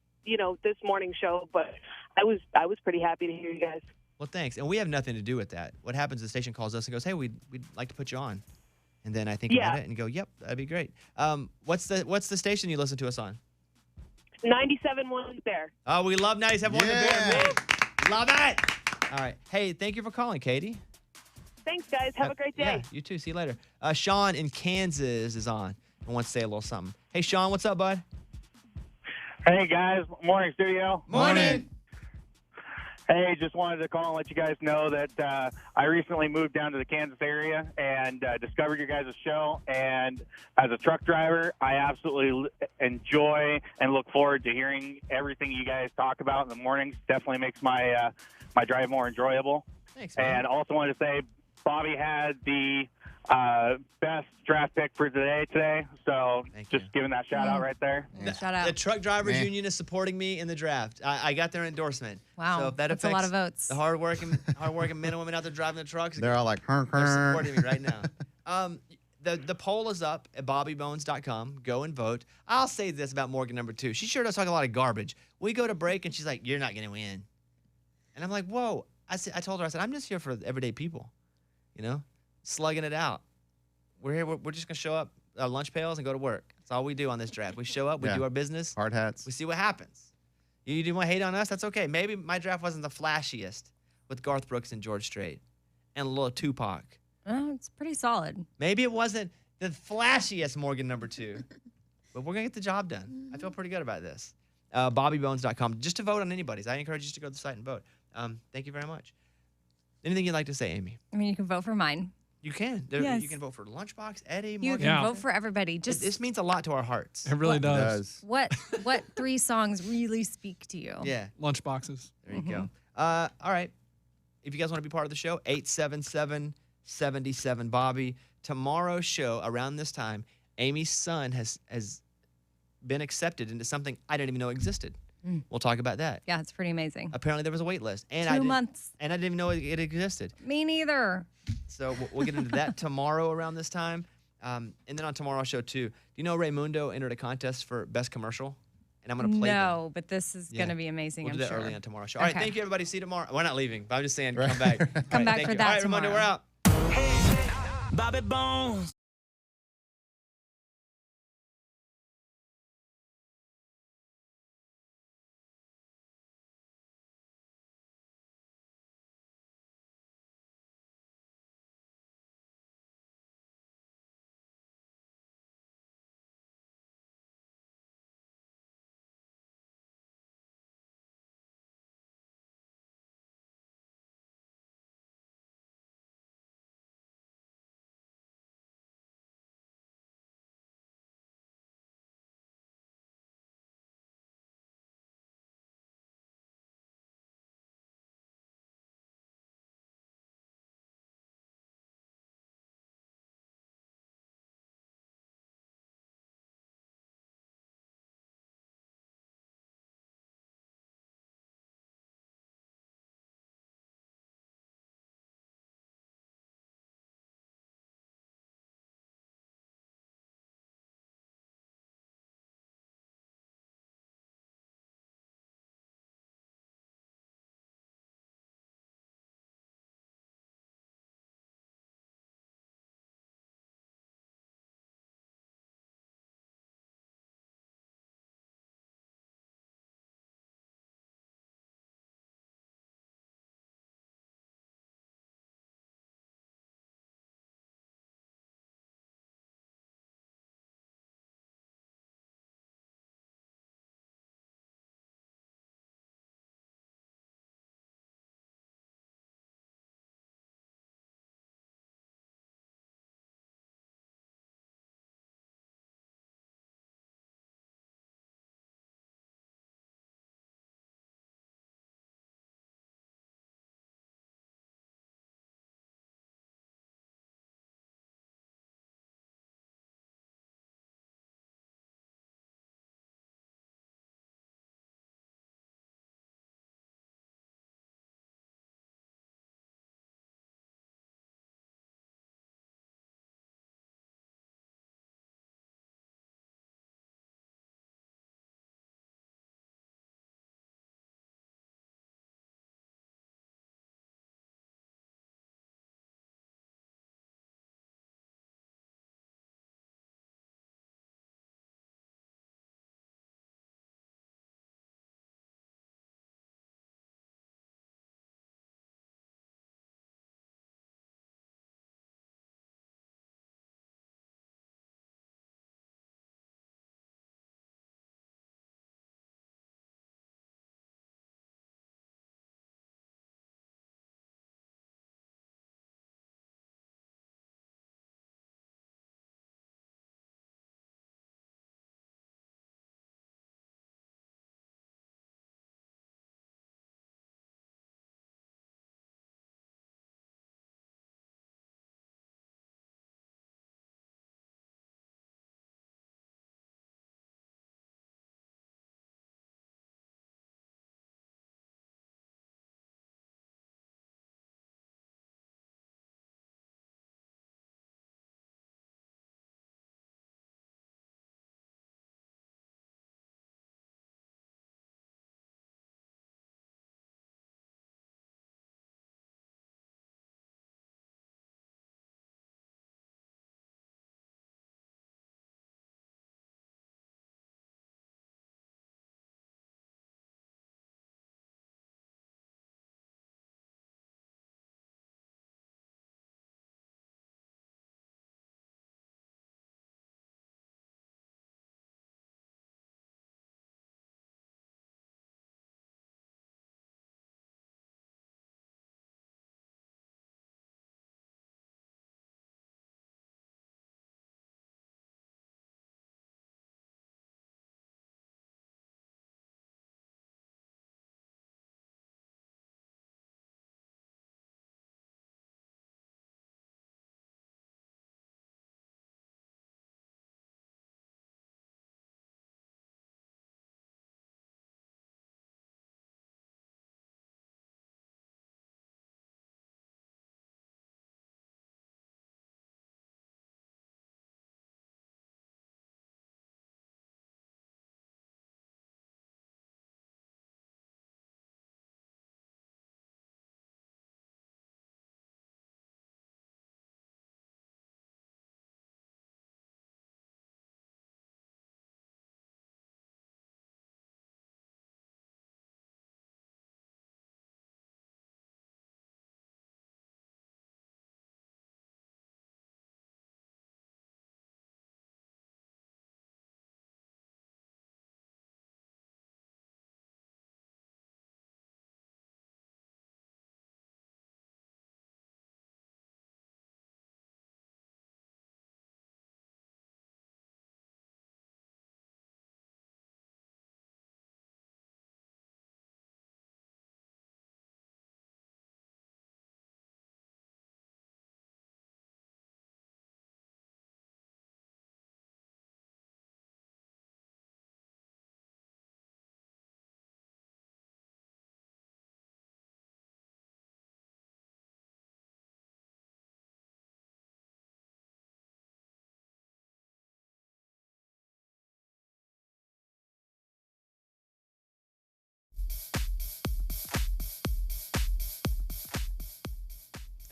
this morning show. But I was pretty happy to hear you guys. Well, thanks. And we have nothing to do with that. What happens, the station calls us and goes, hey, we'd like to put you on. And then I think about it and go, yep, that'd be great. What's the station you listen to us on? 97.1 there. Oh, we love 97.1 The Bear, man. Love it. All right. Hey, thank you for calling, Katie. Thanks, guys. Have a great day. Yeah, you too. See you later. Sean in Kansas is on and wants to say a little something. Hey, Sean, what's up, bud? Hey, guys. Morning, studio. Morning. Hey, just wanted to call and let you guys know that I recently moved down to the Kansas area and discovered your guys' show. And as a truck driver, I absolutely enjoy and look forward to hearing everything you guys talk about in the mornings. Definitely makes my my drive more enjoyable. Thanks, man. And also wanted to say Bobby had the best draft pick for today. So just giving that shout out right there. Shout out. The Truck Drivers Union is supporting me in the draft. I got their endorsement. Wow, So if that that's a lot of affects votes. The hardworking men and women out there driving the trucks. They're all like, They're supporting me right now. The poll is up at bobbybones.com. Go and vote. I'll say this about Morgan number 2. She sure does talk a lot of garbage. We go to break and she's like, you're not going to win. And I'm like, whoa. I told her, I'm just here for everyday people, slugging it out. We're here. We're just going to show up, lunch pails, and go to work. That's all we do on this draft. We show up. We do our business. Hard hats. We see what happens. You do want to hate on us? That's okay. Maybe my draft wasn't the flashiest with Garth Brooks and George Strait and a little Tupac. It's pretty solid. Maybe it wasn't the flashiest Morgan number 2, but we're going to get the job done. I feel pretty good about this. BobbyBones.com, just to vote on anybody's. I encourage you to go to the site and vote. Thank you very much. Anything you'd like to say, Amy? I mean, you can vote for mine. You can. Yes. You can vote for Lunchbox, Eddie, You Morgan. can vote for everybody. Just This means a lot to our hearts. It really does. what 3 songs really speak to you? Yeah. Lunch boxes. There you go. All right. If you guys want to be part of the show, 877-77-Bobby. Tomorrow's show, around this time, Amy's son has been accepted into something I didn't even know existed. We'll talk about that. Yeah, it's pretty amazing. Apparently, there was a wait list. And 2 months. And I didn't even know it existed. Me neither. So we'll get into that tomorrow around this time. And then on tomorrow's show, too. Do you know Raymundo entered a contest for best commercial? And I'm going to play them. No, but this is going to be amazing, We'll I'm do that sure. early on tomorrow's show. All right, thank you, everybody. See you tomorrow. We're not leaving, but I'm just saying, come back. Come back thank for you. that All right, Raymundo, tomorrow. we're out. Bobby Bones.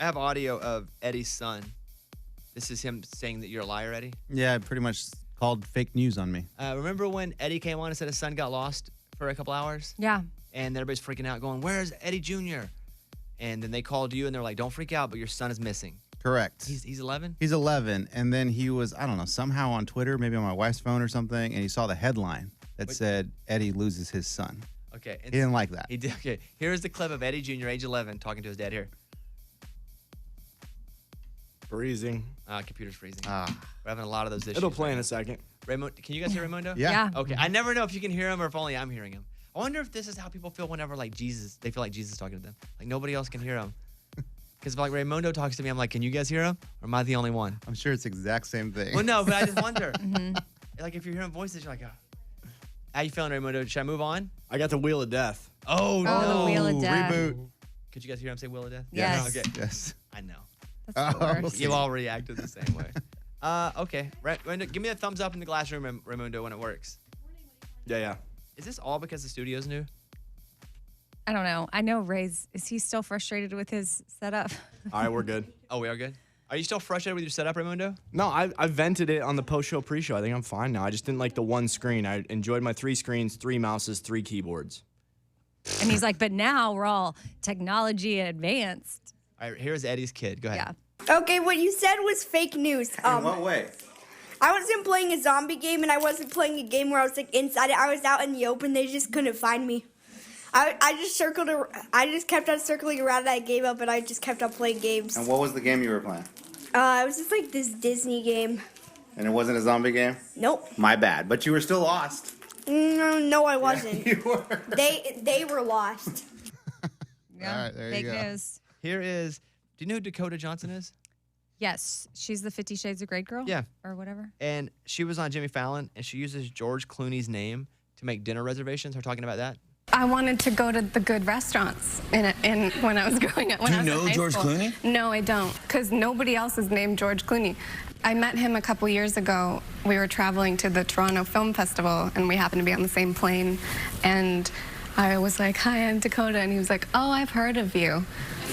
I have audio of Eddie's son. This is him saying that you're a liar, Eddie. Yeah, pretty much called fake news on me. Remember when Eddie came on and said his son got lost for a couple hours? Yeah. And everybody's freaking out, going, "Where's Eddie Jr.?" And then they called you, and they're like, "Don't freak out, but your son is missing." Correct. He's 11? He's 11, and then he was, I don't know, somehow on Twitter, maybe on my wife's phone or something, and he saw the headline that said, Eddie loses his son. Okay. He didn't like that. He did. Okay. Here's the clip of Eddie Jr., age 11, talking to his dad here. Freezing. Computer's freezing. We're having a lot of those issues. It'll play in a second. Raymond, can you guys hear Raymundo? Yeah. Okay. I never know if you can hear him or if only I'm hearing him. I wonder if this is how people feel whenever, like, they feel like Jesus is talking to them. Like, nobody else can hear him. Because if, like, Raymundo talks to me, I'm like, can you guys hear him? Or am I the only one? I'm sure it's the exact same thing. Well, no, but I just wonder. Like, if you're hearing voices, you're like, how you feeling, Raymundo? Should I move on? I got the Wheel of Death. Oh, Oh, no. the Wheel of Death. Reboot. Could you guys hear him say Wheel of Death? Yes. Okay. Yes. I know. That's the worst. You all reacted the same way. Okay. Raymundo, give me a thumbs up in the glass room, Raymundo, when it works. Yeah. Is this all because the studio's new? I don't know. I know Ray's, is he still frustrated with his setup? All right, we're good. Oh, we are good? Are you still frustrated with your setup, Raymundo? No, I vented it on the post-show, pre-show. I think I'm fine now. I just didn't like the one screen. I enjoyed my 3 screens, 3 mouses, 3 keyboards. And he's like, but now we're all technology advanced. All right, here's Eddie's kid. Go ahead. Yeah. Okay, what you said was fake news. In what way? I wasn't playing a zombie game, and I wasn't playing a game where I was like inside it. I was out in the open. They just couldn't find me. I just kept on circling around, and I gave up, and I just kept on playing games. And what was the game you were playing? It was just like this Disney game. And it wasn't a zombie game? Nope. My bad. But you were still lost. No, I wasn't. You were. They were lost. Yeah. All right, there you Fake go. news. Here is, do you know who Dakota Johnson is? Yes. She's the 50 Shades of Grey girl? Yeah. Or whatever. And she was on Jimmy Fallon, and she uses George Clooney's name to make dinner reservations. Her talking about that. I wanted to go to the good restaurants when I was growing up. When Do you I was in know high George school. Clooney? No, I don't, because nobody else is named George Clooney. I met him a couple years ago. We were traveling to the Toronto Film Festival, and we happened to be on the same plane. And I was like, "Hi, I'm Dakota," and he was like, "Oh, I've heard of you.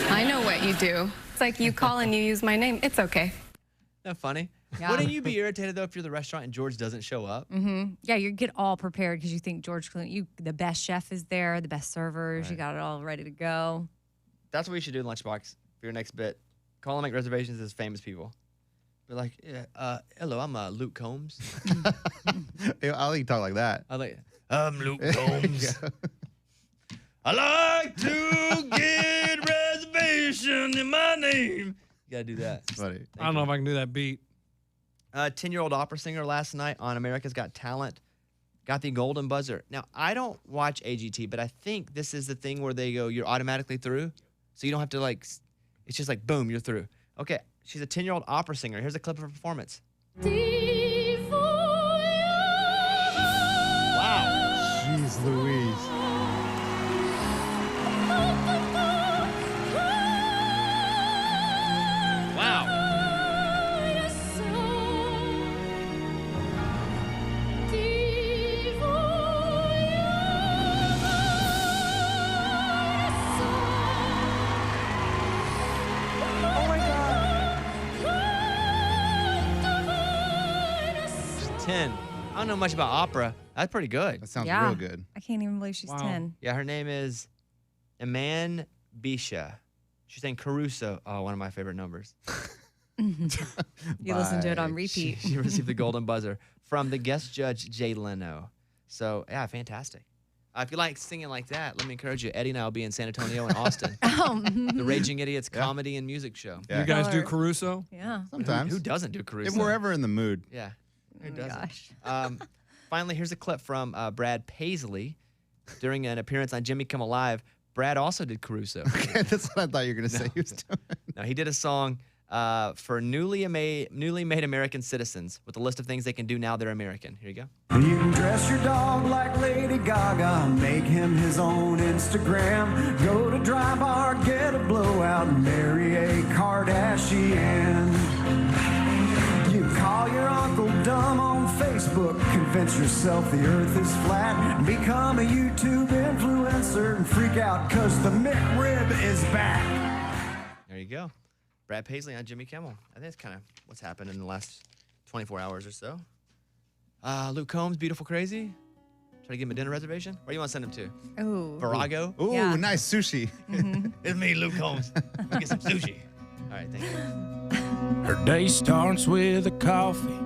I know what you do." It's like you call and you use my name. It's okay. Isn't that funny? Yeah. Wouldn't you be irritated, though, if you're the restaurant and George doesn't show up? Mm-hmm. Yeah, you get all prepared because you think George Clooney, the best chef is there, the best servers, you got it all ready to go. That's what you should do in Lunchbox for your next bit. Call and make reservations as famous people. Be like, yeah, hello, I'm Luke Combs. I'll let you talk like that. I'm Luke Combs. I like to get reservation in my name. You gotta do that. Funny. I don't know if I can do that beat. 10-year-old opera singer last night on America's Got Talent got the golden buzzer. Now, I don't watch AGT, but I think this is the thing where they go, you're automatically through. So you don't have to, like, it's just like, boom, you're through. Okay, she's a 10-year-old opera singer. Here's a clip of her performance. Wow. Jeez Louise. Wow. Oh my God. She's 10. I don't know much about opera. That's pretty good. That sounds Yeah. real good. I can't even believe she's 10. Yeah, her name is Iman Bisha. She sang Caruso. Oh, one of my favorite numbers. You listen to it on repeat. She received the golden buzzer from the guest judge, Jay Leno. So, yeah, fantastic. If you like singing like that, let me encourage you. Eddie and I will be in San Antonio and Austin. The Raging Idiots comedy and music show. Yeah. You guys do Caruso? Yeah. Sometimes. Who doesn't do Caruso? If we're ever in the mood. Yeah. Who Oh my doesn't? gosh. Finally, here's a clip from Brad Paisley during an appearance on Jimmy Kimmel Live. Brad also did Caruso. That's what I thought you were going to say he was doing. No, he did a song for newly made American citizens with a list of things they can do now they're American. Here you go. You can dress your dog like Lady Gaga, make him his own Instagram, go to Dry Bar, get a blowout, and marry a Kardashian. You call your uncle dumb on Facebook, convince yourself the earth is flat, become a YouTube influencer and freak out cause the McRib is back. There you go. Brad Paisley on Jimmy Kimmel. I think that's kind of what's happened in the last 24 hours or so. Luke Combs, Beautiful Crazy. Try to give him a dinner reservation. Where do you want to send him to? Ooh. Virago? Ooh, Yeah. nice sushi. It's me, Luke Combs. Get some sushi. All right, thank you. Her day starts with a coffee